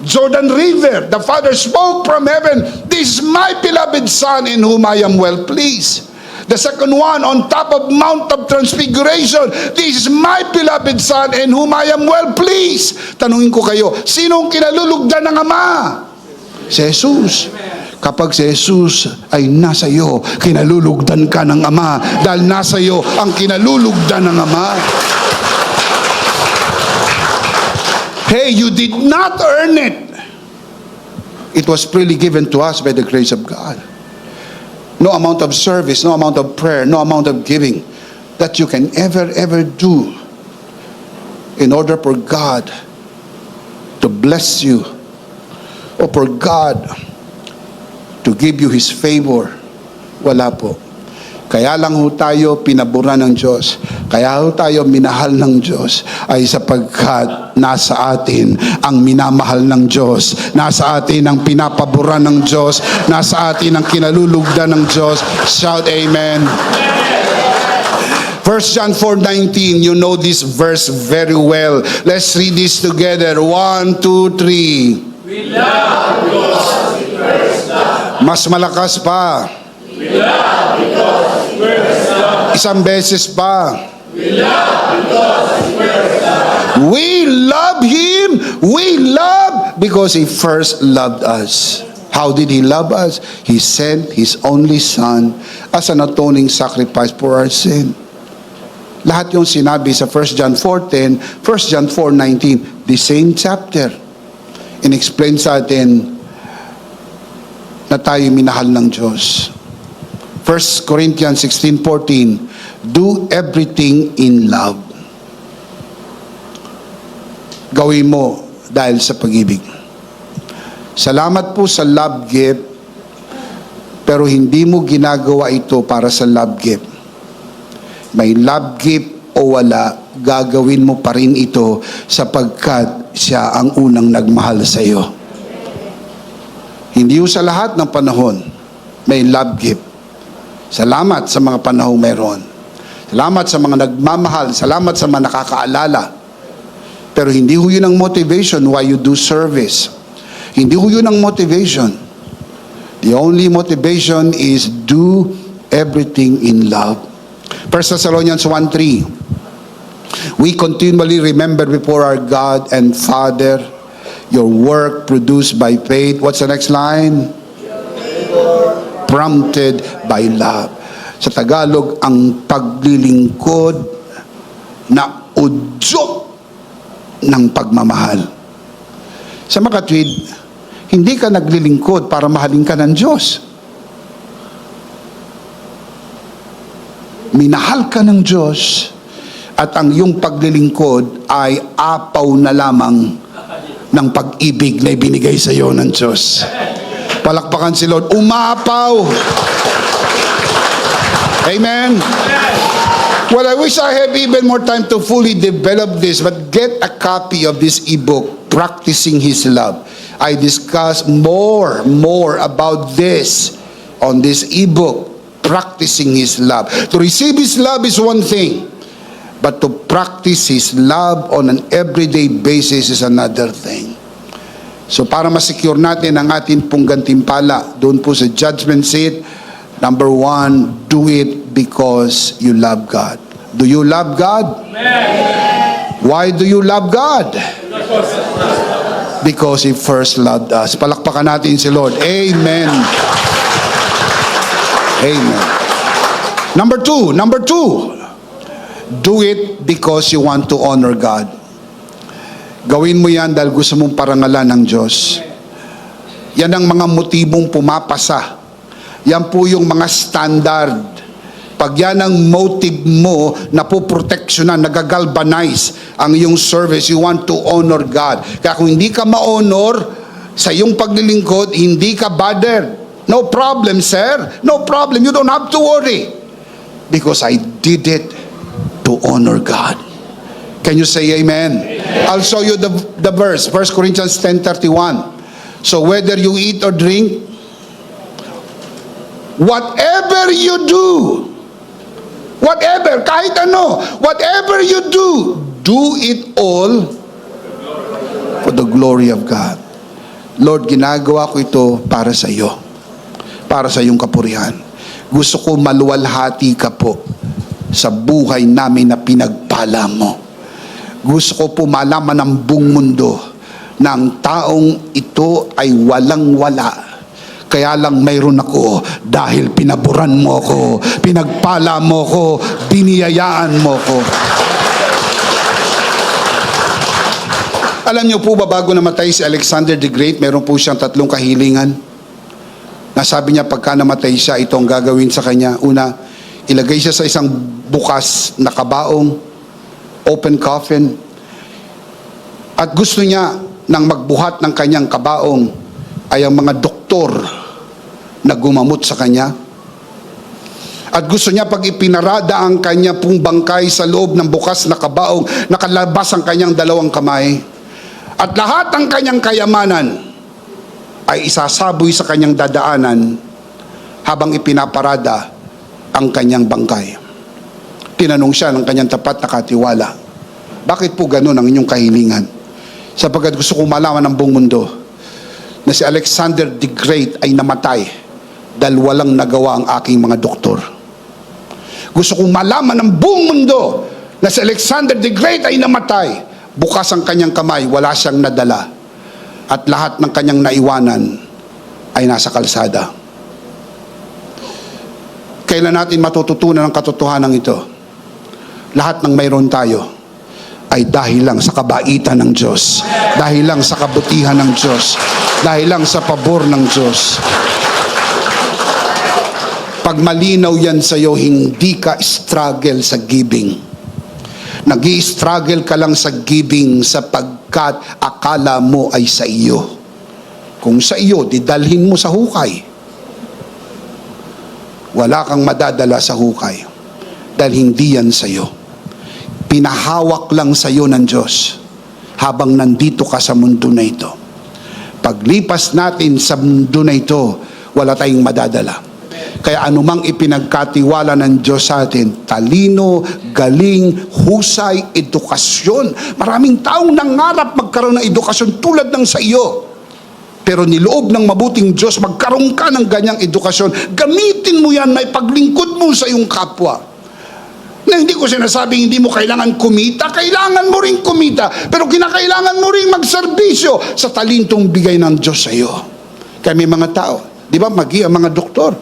Jordan River, the Father spoke from heaven, this is my beloved Son in whom I am well pleased. The second one, on top of Mount of Transfiguration, this is my beloved Son in whom I am well pleased. Tanungin ko kayo, sinong kinalulugdan ng Ama? Si Jesus. Kapag si Jesus ay nasa iyo, kinalulugdan ka ng Ama dahil nasa iyo ang kinalulugdan ng Ama. Hey, you did not earn it. It was freely given to us by the grace of God. No amount of service, no amount of prayer, no amount of giving that you can ever do in order for God to bless you or for God to give you His favor. Wala po. Kaya lang ho tayo pinaburan ng Diyos. Kaya ho tayo minahal ng Diyos ay sapagkat nasa atin ang minamahal ng Diyos. Nasa atin ang pinapaburan ng Diyos. Nasa atin ang kinalulugdan ng Diyos. Shout Amen. 1 John 4:19, you know this verse very well. Let's read this together. 1, 2, 3. We love because He first loved. Mas malakas pa. We love because He first loved. Isang beses pa. We love because He first loved. We love Him. We love because He first loved us. How did He love us? He sent His only Son as an atoning sacrifice for our sin. Lahat yung sinabi sa 1 John 4:10, 1 John 4:19, the same chapter. In-explain sa atin na tayo minahal ng Diyos. 1 Corinthians 16:14, do everything in love. Gawin mo dahil sa pag-ibig. Salamat po sa love gift, pero hindi mo ginagawa ito para sa love gift. May love gift o wala, gagawin mo pa rin ito sapagkat siya ang unang nagmahal sa iyo. Hindi sa lahat ng panahon may love gift. Salamat sa mga panahong mayroon. Salamat sa mga nagmamahal. Salamat sa mga nakakaalala. Pero hindi ho yun ang motivation why you do service. Hindi ho yun ang motivation. The only motivation is do everything in love. 1 Thessalonians 1:3. We continually remember before our God and Father your work produced by faith. What's the next line? Prompted by love. Sa Tagalog, ang paglilingkod na udyok ng pagmamahal. Sa makatwid, hindi ka naglilingkod para mahalin ka ng Diyos. Minahal ka ng Diyos at ang iyong paglilingkod ay apaw na lamang ng pag-ibig na ibinigay sa iyo ng Diyos. Palakpakan si Lord. Umapaw! Amen? Well, I wish I had even more time to fully develop this, but get a copy of this ebook, Practicing His Love. I discuss more about this on this ebook, Practicing His Love. To receive His love is one thing, but to practice His love on an everyday basis is another thing. So para ma-secure natin ang ating pong gantimpala doon po sa judgment seat, number 1, do it because you love God. Do you love God? Amen. Why do you love God? Because He first loved us. Palakpakan natin si Lord. Amen. Amen. Number two, do it because you want to honor God. Gawin mo yan dahil gusto mong parangalan ng Diyos. Yan ang mga motibong pumapasa. Yan po yung mga standard. Pag yan ang motive mo na poproteksyonan, nagagalvanize ang iyong service, you want to honor God. Kaya kung hindi ka ma-honor sa iyong paglilingkod, hindi ka bothered. No problem, sir. No problem. You don't have to worry. Because I did it to honor God. Can you say amen? I'll show you the verse. 1 Corinthians 10:31. So whether you eat or drink, whatever you do, kahit ano, whatever you do, do it all for the glory of God. Lord, ginagawa ko ito para sa iyo. Para sa iyong kapurihan. Gusto ko maluwalhati ka po sa buhay namin na pinagpala mo. Gusto ko po malaman ng buong mundo na ang taong ito ay walang-wala. Kaya lang mayroon ako dahil pinaburan mo ko, pinagpala mo ko, biniyayaan mo ko. Alam niyo po ba, bago namatay si Alexander the Great, meron po siyang 3 kahilingan. Nasabi niya pagka namatay siya, ito ang gagawin sa kanya. Una, ilagay siya sa isang bukas na kabaong, open coffin. At gusto niya nang magbuhat ng kanyang kabaong ay ang mga doktor na gumamot sa kanya. At gusto niya pag ipinarada ang kanya pong bangkay sa loob ng bukas na kabaong, nakalabas ang kanyang 2 kamay. At lahat ng kanyang kayamanan ay isasaboy sa kanyang dadaanan habang ipinaparada ang kanyang bangkay. Tinanong siya ng kanyang tapat na katiwala, bakit po ganun ang inyong kahilingan? Sapagkat gusto kong malaman ng buong mundo na si Alexander the Great ay namatay dahil walang nagawa ang aking mga doktor. Gusto kong malaman ng buong mundo na si Alexander the Great ay namatay. Bukas ang kanyang kamay, wala siyang nadala. At lahat ng kanyang naiwanan ay nasa kalsada. Kailan natin matututunan ang katotohanan ito? Lahat ng mayroon tayo ay dahil lang sa kabaitan ng Diyos, dahil lang sa kabutihan ng Diyos, dahil lang sa pabor ng Diyos. Pag malinaw yan sa iyo, hindi ka struggle sa giving. Nag-i-struggle ka lang sa giving sapagkat akala mo ay sa iyo. Kung sa iyo, didalhin mo sa hukay. Wala kang madadala sa hukay dahil hindi yan sa iyo. pinahawak lang sa iyo ng Diyos habang nandito ka sa mundo na ito. Paglipas natin sa mundo na ito, wala tayong madadala. Kaya anumang ipinagkatiwala ng Diyos sa atin, talino, galing, husay, edukasyon. Maraming taong nangarap magkaroon ng edukasyon tulad ng sa iyo. Pero niloob ng mabuting Diyos, magkaroon ka ng ganyang edukasyon. Gamitin mo yan na ipaglingkod mo sa iyong kapwa. Na hindi ko sinasabing hindi mo kailangan kumita, kailangan mo rin kumita. Pero kinakailangan mo rin magserbisyo sa talentong bigay ng Diyos sa iyo. Kaya may mga tao, di ba, ang mga doktor,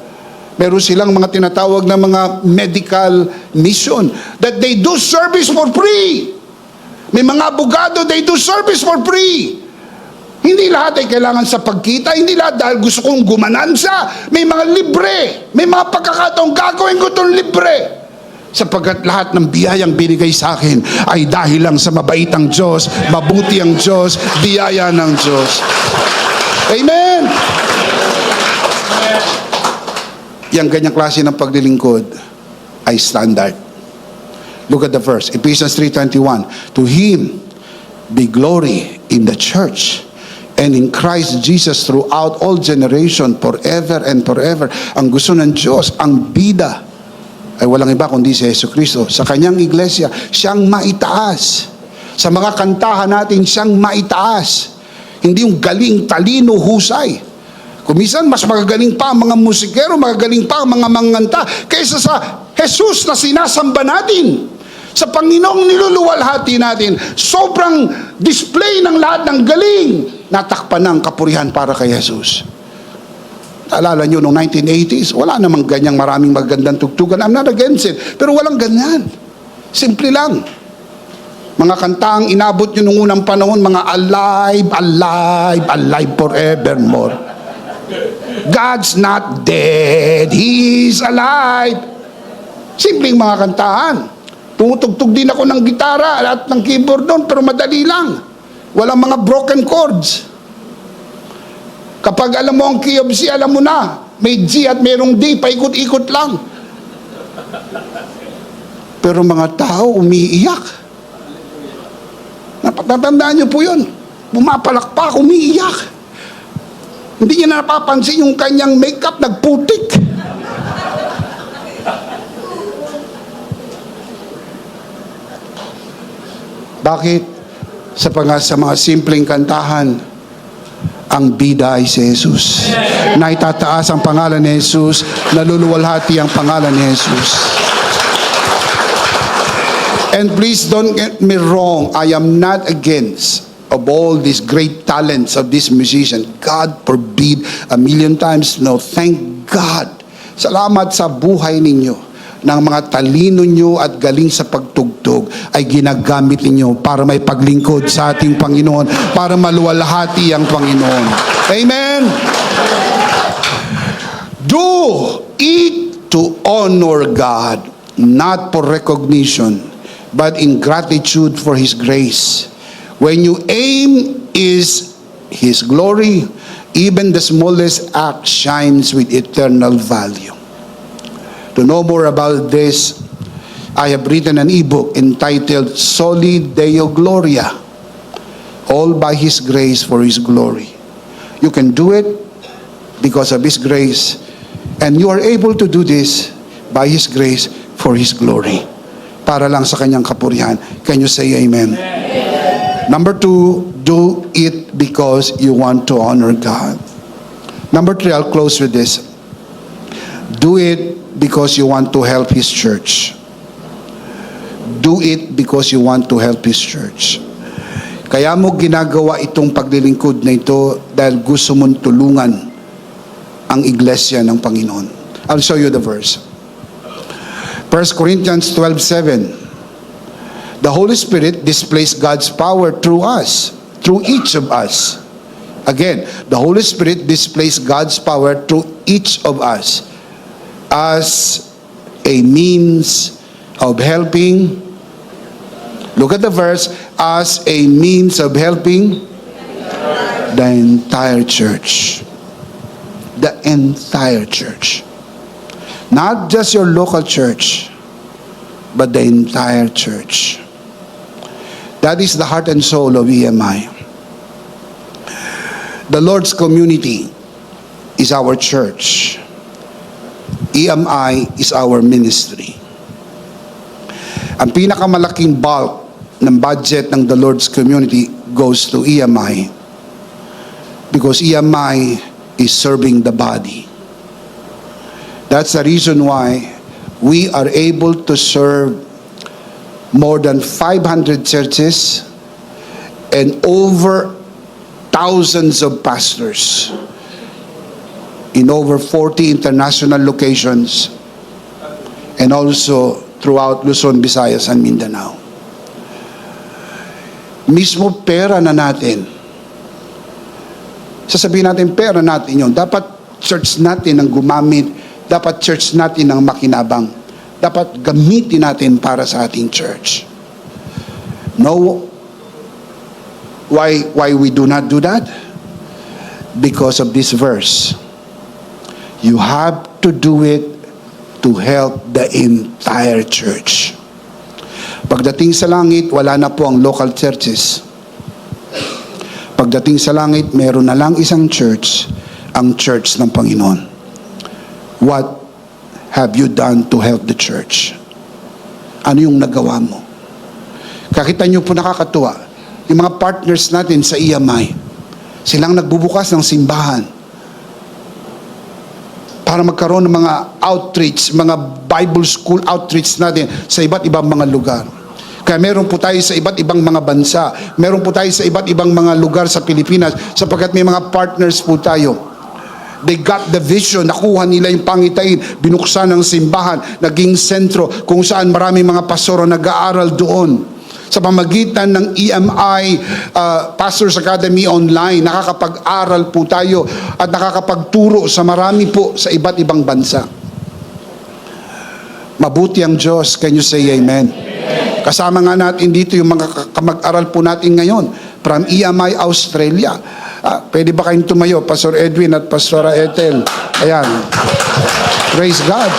meron silang mga tinatawag na mga medical mission that they do service for free. May mga abogado, they do service for free. Hindi lahat ay kailangan sa pagkita, hindi lahat dahil gusto kong gumanansa. May mga libre, may mga pagkakataong gagawin ko itong libre. Sapagkat lahat ng biyayang binigay sa akin ay dahil lang sa mabait ang Diyos, mabuti ang Diyos, biyaya ng Diyos. Amen! Yang ganyang klase ng paglilingkod ay standard. Look at the verse, Ephesians 3:21. To Him be glory in the church and in Christ Jesus throughout all generation, forever and forever. Ang gusto ng Diyos, ang bida, ay walang iba kundi si Jesucristo. Sa kanyang iglesia, siyang maitaas. Sa mga kantahan natin, siyang maitaas. Hindi yung galing, talino, husay. Kumisan, mas magagaling pa ang mga musikero, magagaling pa ang mga manganta kaysa sa Jesus na sinasamba natin. Sa Panginoong niluluwalhati natin, sobrang display ng lahat ng galing. Natakpan ng kapurihan para kay Jesus. Alala nyo, noong 1980s, wala namang ganyang maraming magandang tugtugan. I'm not against it. Pero walang ganyan. Simple lang. Mga kantang inabot nyo nung unang panahon, mga alive, alive, alive forevermore. God's not dead, He's alive. Simpleng mga kantahan. Tumutugtog din ako ng gitara at ng keyboard doon, pero madali lang. Walang mga broken chords. Kapag alam mo ang key of C, alam mo na. May G at mayroong D, paikot-ikot lang. Pero mga tao umiiyak. Natatandaan niyo po yun. Pumapalakpak, umiiyak. Hindi niya napapansin yung kanyang makeup nagputik. Bakit? Sa mga simpleng kantahan, ang bida ay si Jesus. Naitataas ang pangalan ni Jesus, naluluwalhati ang pangalan ni Jesus. And please don't get me wrong, I am not against of all these great talents of this musician. God forbid, a million times no. Thank God. Salamat sa buhay ninyo ng mga talino nyo at galing sa pagtugtog ay ginagamit ninyo para may paglingkod sa ating Panginoon, para maluwalhati ang Panginoon. Amen? Do it to honor God, not for recognition, but in gratitude for His grace. When you aim is His glory, even the smallest act shines with eternal value. To know more about this, I have written an ebook entitled Soli Deo Gloria, all by His grace for His glory. You can do it because of His grace, and you are able to do this by His grace for His glory. Para lang sa kanyang kapurihan. Can you say amen? Number 2, do it because you want to honor God. Number 3, I'll close with this. Do it because you want to help His church. Do it because you want to help His church. Kaya mo ginagawa itong paglilingkod na ito dahil gusto mong tulungan ang iglesia ng Panginoon. I'll show you the verse. 1 Corinthians 12:7. The Holy Spirit displays God's power through us, through each of us. Again, the Holy Spirit displays God's power through each of us as a means of helping. Look at the verse. As a means of helping the entire church. The entire church. Not just your local church, but the entire church. That is the heart and soul of EMI. The Lord's community is our church. EMI is our ministry. Ang pinakamalaking bulk ng budget ng the Lord's community goes to EMI because EMI is serving the body. That's the reason why we are able to serve more than 500 churches and over thousands of pastors in over 40 international locations and also throughout Luzon, Visayas, and Mindanao. Mismo pera na natin. Sasabihin natin, pera natin yun. Dapat church natin ang gumamit. Dapat church natin ang makinabang. Dapat gamitin natin para sa ating church. No, why we do not do that? Because of this verse. You have to do it to help the entire church. Pagdating sa langit, wala na po ang local churches. Pagdating sa langit, meron na lang isang church, ang church ng Panginoon. What have you done to help the church? Ano yung nagawa mo? Kakita nyo po nakakatuwa, yung mga partners natin sa EMI, silang nagbubukas ng simbahan para magkaroon ng mga outreach, mga Bible school outreach natin sa iba't ibang mga lugar. Kaya meron po tayo sa iba't ibang mga bansa, meron po tayo sa iba't ibang mga lugar sa Pilipinas sapagkat may mga partners po tayo. They got the vision, nakuha nila yung pangitain, binuksan ng simbahan, naging sentro kung saan maraming mga pastor nag-aaral doon. Sa pamagitan ng EMI Pastors Academy Online, nakakapag-aral po tayo at nakakapagturo sa marami po sa iba't ibang bansa. Mabuti ang Diyos. Can you say amen? Amen. Kasama nga natin dito yung mga kamag-aral po natin ngayon from EMI Australia. Pwede ba kayong tumayo, Pastor Edwin at Pastora Ethel? Ayan. Praise God.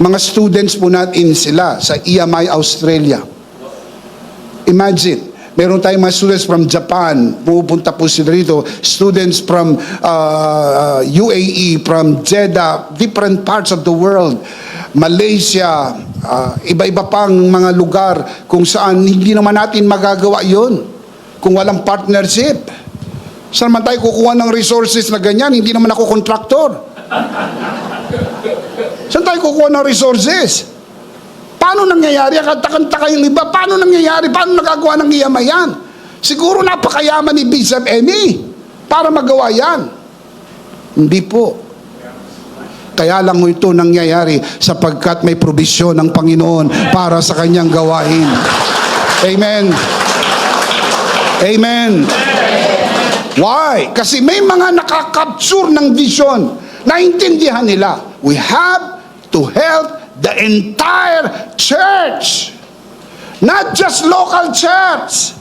Mga students po natin sila sa EMI Australia. Imagine, meron tayong mga students from Japan, pupunta po sila rito, students from UAE, from Jeddah, different parts of the world, Malaysia, iba-iba pang mga lugar kung saan hindi naman natin magagawa yon kung walang partnership. Saan man tayo kukuha ng resources na ganyan? Hindi naman ako kontraktor. Saan tayo kukuha ng resources? Paano nangyayari? Kanta-kanta kayong iba. Paano nangyayari? Paano nagagawa ng EMI yan? Siguro napakayaman ni Bishop Emmy para magawa yan. Hindi po. Kaya lang mo ito nangyayari sapagkat may probisyon ng Panginoon para sa kanyang gawain. Amen. Amen. Why? Kasi may mga nakakapture ng vision. Naintindihan nila. We have to help the entire church. Not just local church.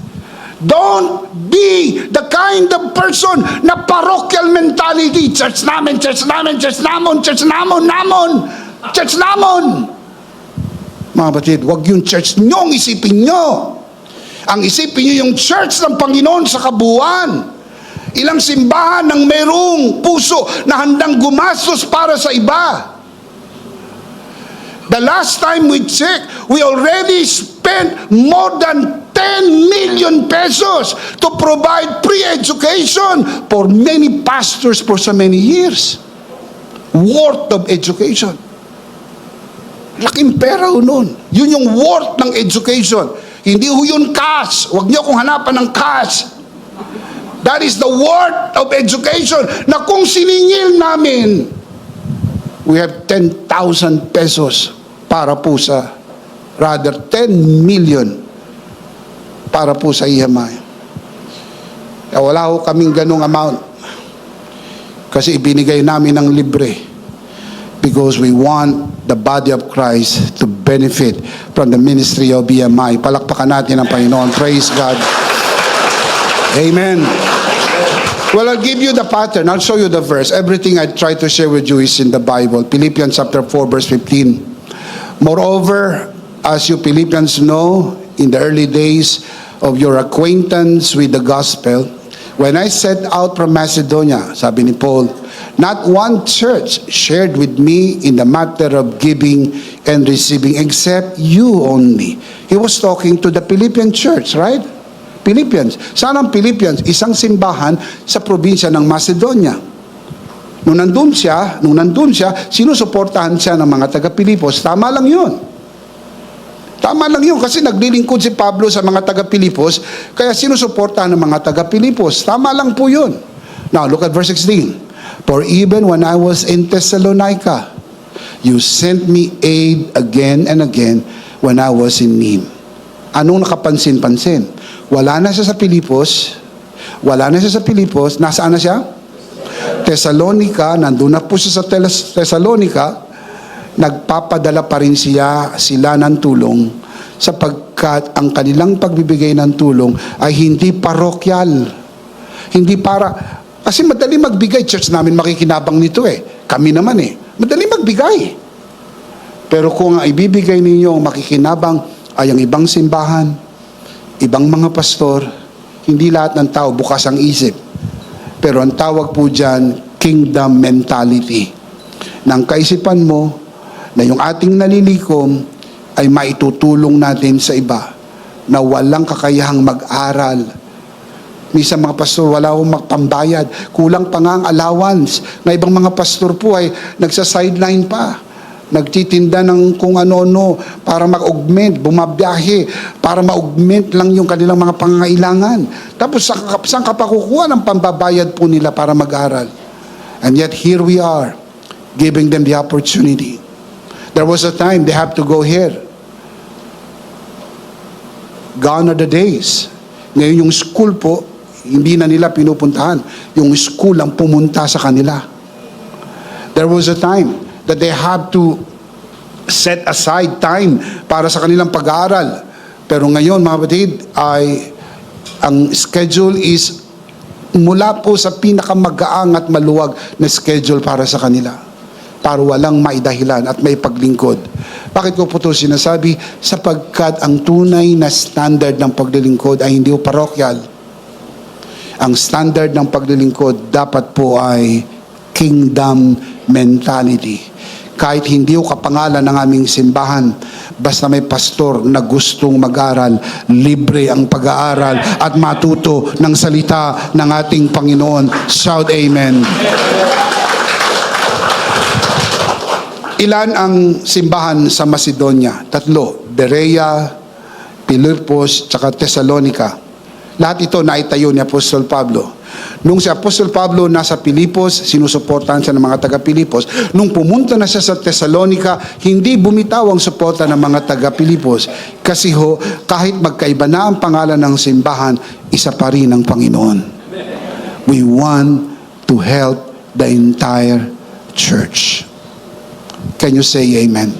Don't be the kind of person na parochial mentality. Church namin, church namin, church namon, church namon, church namon. Mga batid, wag yung church nyo ang isipin nyo. Ang isipin nyo yung church ng Panginoon sa kabuuan. Ilang simbahan ng mayroong puso na handang gumastos para sa iba. The last time we checked, we already spent more than 10 million pesos to provide pre-education for many pastors for so many years. Worth of education. Laking pera ho nun. Yun yung worth ng education. Hindi ho yun cash. Huwag niyo akong hanapan ng cash. That is the worth of education na kung siningil namin, we have 10,000 pesos para po sa, rather 10 million para po sa EMI. Wala ho kaming ganung amount kasi ibinigay namin ng libre because we want the body of Christ to benefit from the ministry of EMI. Palakpakan natin ang Panginoon. Praise God. Amen. Well, I'll give you the pattern. I'll show you the verse. Everything I try to share with you is in the Bible. Philippians chapter 4, verse 15. Moreover, As you Philippians know, in the early days of your acquaintance with the gospel, when I set out from Macedonia, sabi ni Paul, not one church shared with me in the matter of giving and receiving except you only. He was talking to the Philippian church, right? Philippians. Saan ang Philippians? Isang simbahan sa probinsya ng Macedonia. Nung nandun siya, sinusuportahan siya ng mga taga-Pilipos. Tama lang yun. Tama lang yun kasi naglilingkod si Pablo sa mga taga-Pilipos, kaya sinusuportahan ng mga taga-Pilipos. Tama lang po yun. Now, look at verse 16. For even when I was in Thessalonica, you sent me aid again and again when I was in need. Anong nakapansin-pansin? Wala na siya sa Pilipos. Nasaan na siya? Thessalonica. Nandun na po siya sa Thessalonica. Nagpapadala pa rin sila ng tulong sapagkat ang kanilang pagbibigay ng tulong ay hindi parokyal. Hindi para... Kasi madali magbigay. Church namin makikinabang nito eh. Kami naman eh. Madali magbigay. Pero kung ang ibibigay ninyo makikinabang ay ang ibang simbahan, ibang mga pastor, hindi lahat ng tao bukas ang isip. Pero ang tawag po dyan, kingdom mentality. Nang kaisipan mo na yung ating nalilikom ay maitutulong natin sa iba na walang kakayahang mag-aral. Minsan mga pastor, wala akong magpambayad. Kulang pa nga ang allowance. Na ibang mga pastor po ay nagsa-sideline pa. Nagtitinda ng kung ano-ano para mag-augment, bumabiyahe, para ma-augment lang yung kanilang mga pangangailangan. Tapos saan ka pa kukuha ng pambabayad po nila para mag-aral? And yet here we are, giving them the opportunity. There was a time they have to go here. Gone are the days. Ngayon yung school po, hindi na nila pinupuntahan. Yung school ang pumunta sa kanila. There was a time that they have to set aside time para sa kanilang pag-aaral. Pero ngayon, mga kapatid, ay ang schedule is mula po sa pinakamagaang at maluwag na schedule para sa kanila. Para walang maidahilan at may paglingkod. Bakit ko po ito sinasabi? Sapagkat ang tunay na standard ng paglilingkod ay hindi po parokyal. Ang standard ng paglilingkod dapat po ay kingdom mentality. Kahit hindi ko kapangalan ng aming simbahan, basta may pastor na gustong mag-aral, libre ang pag-aaral at matuto ng salita ng ating Panginoon. Shout amen. Ilan ang simbahan sa Macedonia? 3. Berea, Pilipos, tsaka Thessalonica. Lahat ito naitayo ni Apostol Pablo. Nung si Apostol Pablo nasa Pilipos, sinusuportahan siya ng mga taga-Pilipos. Nung pumunta na siya sa Thessalonica, hindi bumitaw ang suporta ng mga taga-Pilipos. Kasi kahit magkaiba na ang pangalan ng simbahan, isa pa rin ang Panginoon. We want to help the entire church. Can you say amen?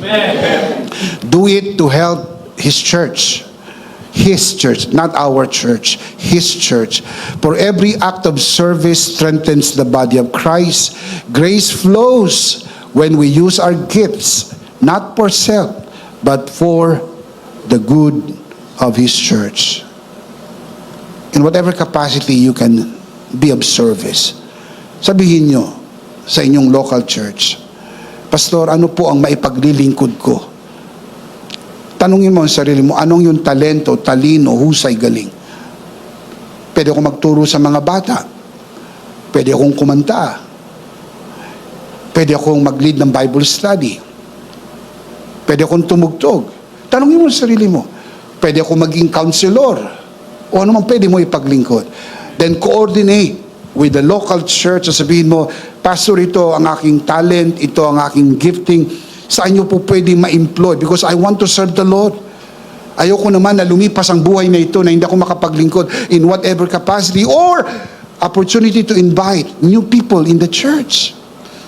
Do it to help His church. His church, not our church. His church. For every act of service strengthens the body of Christ. Grace flows when we use our gifts, not for self, but for the good of His church. In whatever capacity you can be of service. Sabihin nyo sa inyong local church, Pastor, ano po ang maipaglilingkod ko? Tanungin mo ang sarili mo, anong yung talento, talino, husay, galing? Pwede akong magturo sa mga bata. Pwede akong kumanta. Pwede akong mag-lead ng Bible study. Pwede akong tumugtog. Tanungin mo ang sarili mo, pwede akong maging counselor. O ano man pwede mo ipaglingkod. Then coordinate with the local church. Sabihin mo, Pastor, ito ang aking talent, ito ang aking gifting. Saan nyo po pwede ma-employ? Because I want to serve the Lord. Ayoko naman na lumipas ang buhay na ito na hindi ako makapaglingkod in whatever capacity or opportunity to invite new people in the church.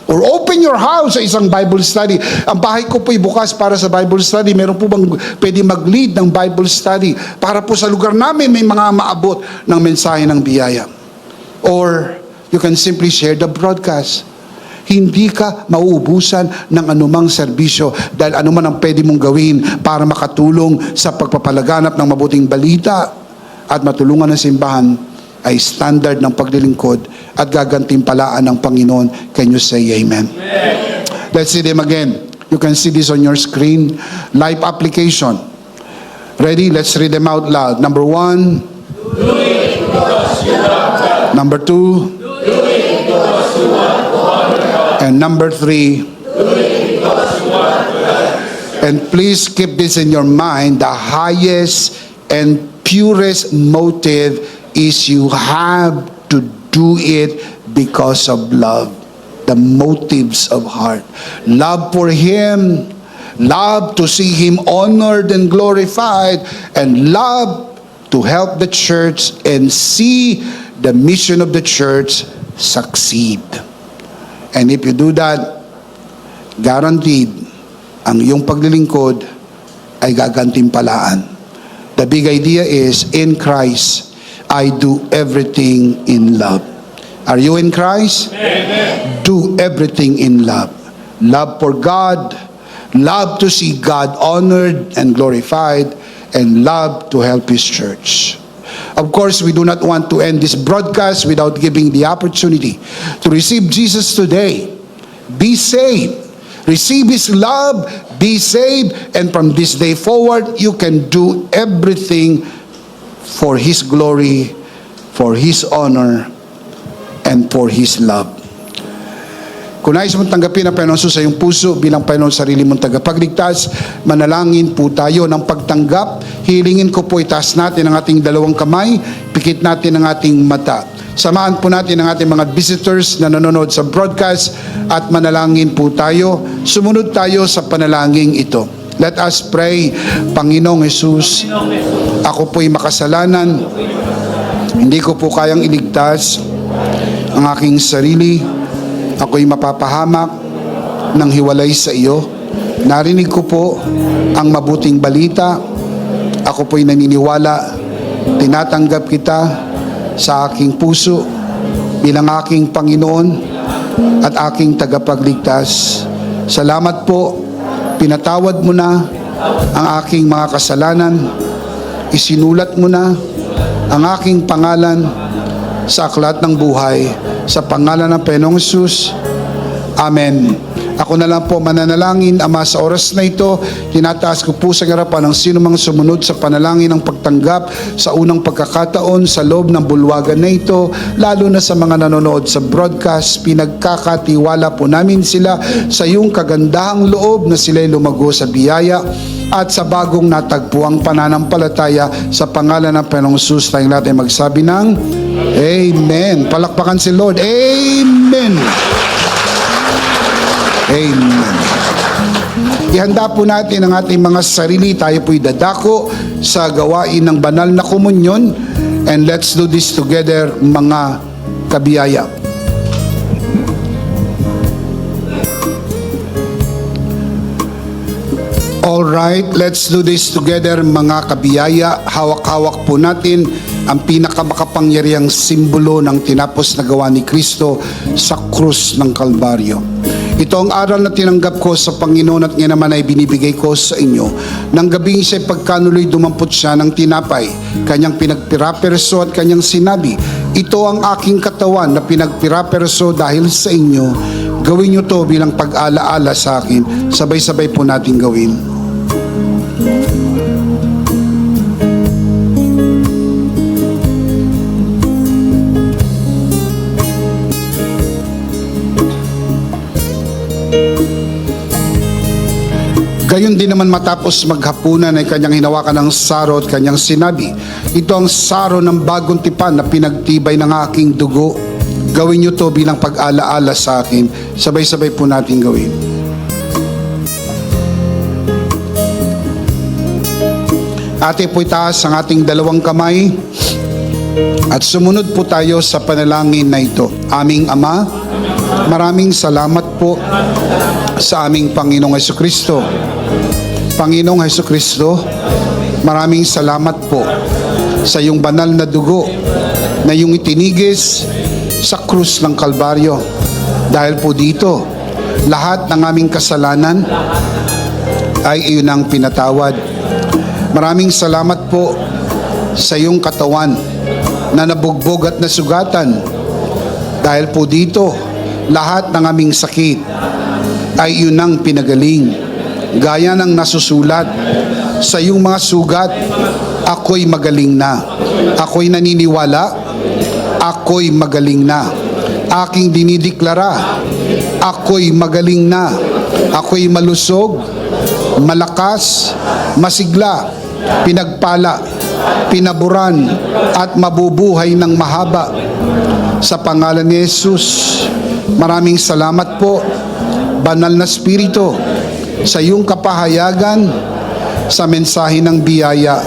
Or open your house sa isang Bible study. Ang bahay ko po'y bukas para sa Bible study. Meron po bang pwede mag-lead ng Bible study para po sa lugar namin may mga maabot ng mensahe ng biyaya. Or you can simply share the broadcast. Hindi ka mauubusan ng anumang serbisyo dahil anuman ang pwede mong gawin para makatulong sa pagpapalaganap ng mabuting balita at matulungan ng simbahan ay standard ng paglilingkod at gagantimpalaan ng Panginoon. Can you say amen? Let's see them again. You can see this on your screen. Life application. Ready? Let's read them out loud. Number 1. Number 2. And number 3. And please keep this in your mind. The highest and purest motive is you have to do it because of love. The motives of heart. Love for Him, love to see Him honored and glorified, and love to help the church and see the mission of the church succeed. And if you do that, guaranteed, ang iyong paglilingkod ay gagantimpalaan. The big idea is, in Christ, I do everything in love. Are you in Christ? Amen. Do everything in love. Love for God, love to see God honored and glorified, and love to help His church. Of course, we do not want to end this broadcast without giving the opportunity to receive Jesus today. Be saved. Receive His love, be saved, and from this day forward, you can do everything for His glory, for His honor, and for His love. Kung nais mong tanggapin ang Panginoon sa iyong puso bilang Panginoon sarili mong tagapagligtas, manalangin po tayo ng pagtanggap. Hilingin ko po, itaas natin ang ating dalawang kamay, pikit natin ang ating mata. Samahan po natin ang ating mga visitors na nanonood sa broadcast at manalangin po tayo. Sumunod tayo sa panalangin ito. Let us pray. Panginoong Jesus, ako po'y makasalanan. Hindi ko po kayang iligtas ang aking sarili. Ako'y mapapahamak ng hiwalay sa iyo. Narinig ko po ang mabuting balita. Ako po'y naniniwala. Tinatanggap kita sa aking puso bilang aking Panginoon at aking tagapagligtas. Salamat po. Pinatawad mo na ang aking mga kasalanan. Isinulat mo na ang aking pangalan sa aklat ng buhay, sa pangalan ng Panginoong Hesus. Amen. Ako na lang po mananalangin, Ama, sa oras na ito. Tinataas ko po sa harapan ng sino mang sumunod sa panalangin ng pagtanggap sa unang pagkakataon sa loob ng bulwagan na ito, lalo na sa mga nanonood sa broadcast. Pinagkakatiwala po namin sila sa iyong kagandahang loob na sila'y lumago sa biyaya at sa bagong natagpuang pananampalataya sa pangalan ng Panginoong Hesus. Tayong lahat ay magsabi ng Amen. Palakpakan si Lord. Amen. Amen. Ihanda po natin ang ating mga sarili. Tayo po'y dadako sa gawain ng banal na komunyon. And let's do this together, mga kabiyaya. Alright, let's do this together, mga kabiyaya. Hawak-hawak po natin ang pinakamakapangyarihang simbolo ng tinapos na gawa ni Kristo sa krus ng Kalbaryo. Ito ang aral na tinanggap ko sa Panginoon at ngayon naman ay binibigay ko sa inyo. Nang gabing siya'y pagkanuloy dumampot siya ng tinapay, kanyang pinagpiraperso at kanyang sinabi, ito ang aking katawan na pinagpiraperso dahil sa inyo. Gawin niyo to bilang pag-alaala sa akin. Sabay-sabay po natin gawin. Gayon din naman matapos maghapunan ay kanyang hinawakan ng saro at kanyang sinabi, ito ang saro ng bagong tipan na pinagtibay ng aking dugo. Gawin niyo to bilang pag-alaala sa akin. Sabay-sabay po natin gawin. Ate po itaas ang ating dalawang kamay at sumunod po tayo sa panalangin na ito. Aming Ama, maraming salamat po sa aming Panginoong Hesukristo. Panginoong Hesukristo, maraming salamat po sa iyong banal na dugo na iyong itinigis sa krus ng Kalbaryo. Dahil po dito, lahat ng aming kasalanan ay iyon ang pinatawad. Maraming salamat po sa iyong katawan na nabugbog at nasugatan. Dahil po dito, lahat ng aming sakit ay iyon ang pinagaling. Gaya ng nasusulat sa iyong mga sugat, ako'y magaling na. Ako'y naniniwala, ako'y magaling na. Aking dinideklara, ako'y magaling na. Ako'y malusog, malakas, masigla, pinagpala, pinaburan, at mabubuhay ng mahaba. Sa pangalan ni Jesus, maraming salamat po, Banal na Espiritu, sa iyong kapahayagan, sa mensahe ng biyaya.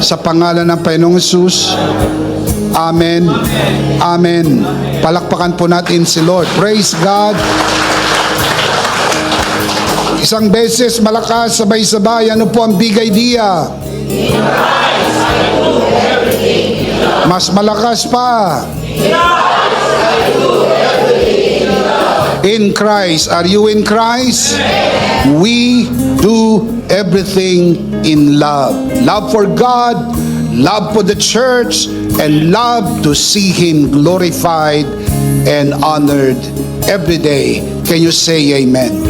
Sa pangalan ng Panginoong Jesus, Amen. Amen. Palakpakan po natin si Lord. Praise God. Isang beses malakas, sabay-sabay. Ano po ang big idea? Mas malakas pa. In Christ. Are you in Christ? We do everything in love. Love for God, love for the church, and love to see Him glorified and honored every day. Can you say amen?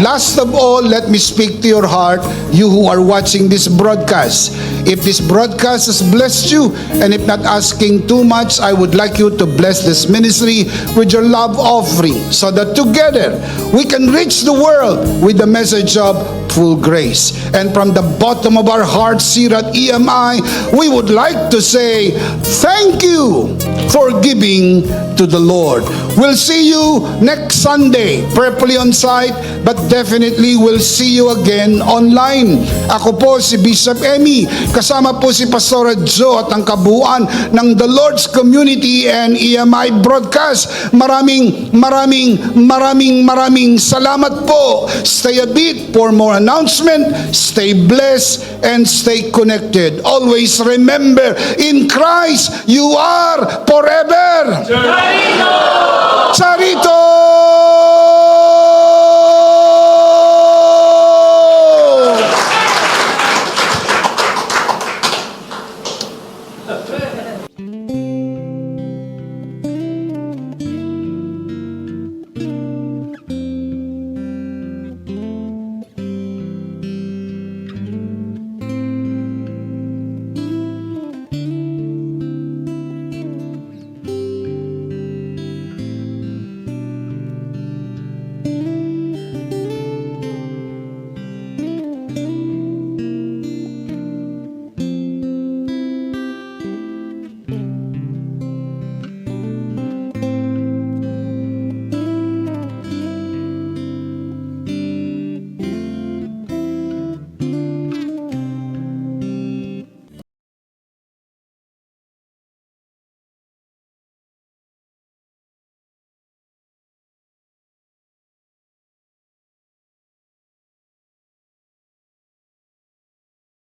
Last of all, let me speak to your heart, you who are watching this broadcast. If this broadcast has blessed you, and if not asking too much, I would like you to bless this ministry with your love offering, so that together we can reach the world with the message of full grace. And from the bottom of our hearts here at EMI, we would like to say thank you for giving to the Lord. We'll see you next Sunday, prayerfully on site, but definitely we'll see you again online. Ako po si Bishop Emmy, kasama po si Pastor Joe at ang kabuuan ng The Lord's Community and EMI Broadcast. Maraming salamat po. Stay a bit for more announcement. Stay blessed and stay connected. Always remember, in Christ you are forever. Charito!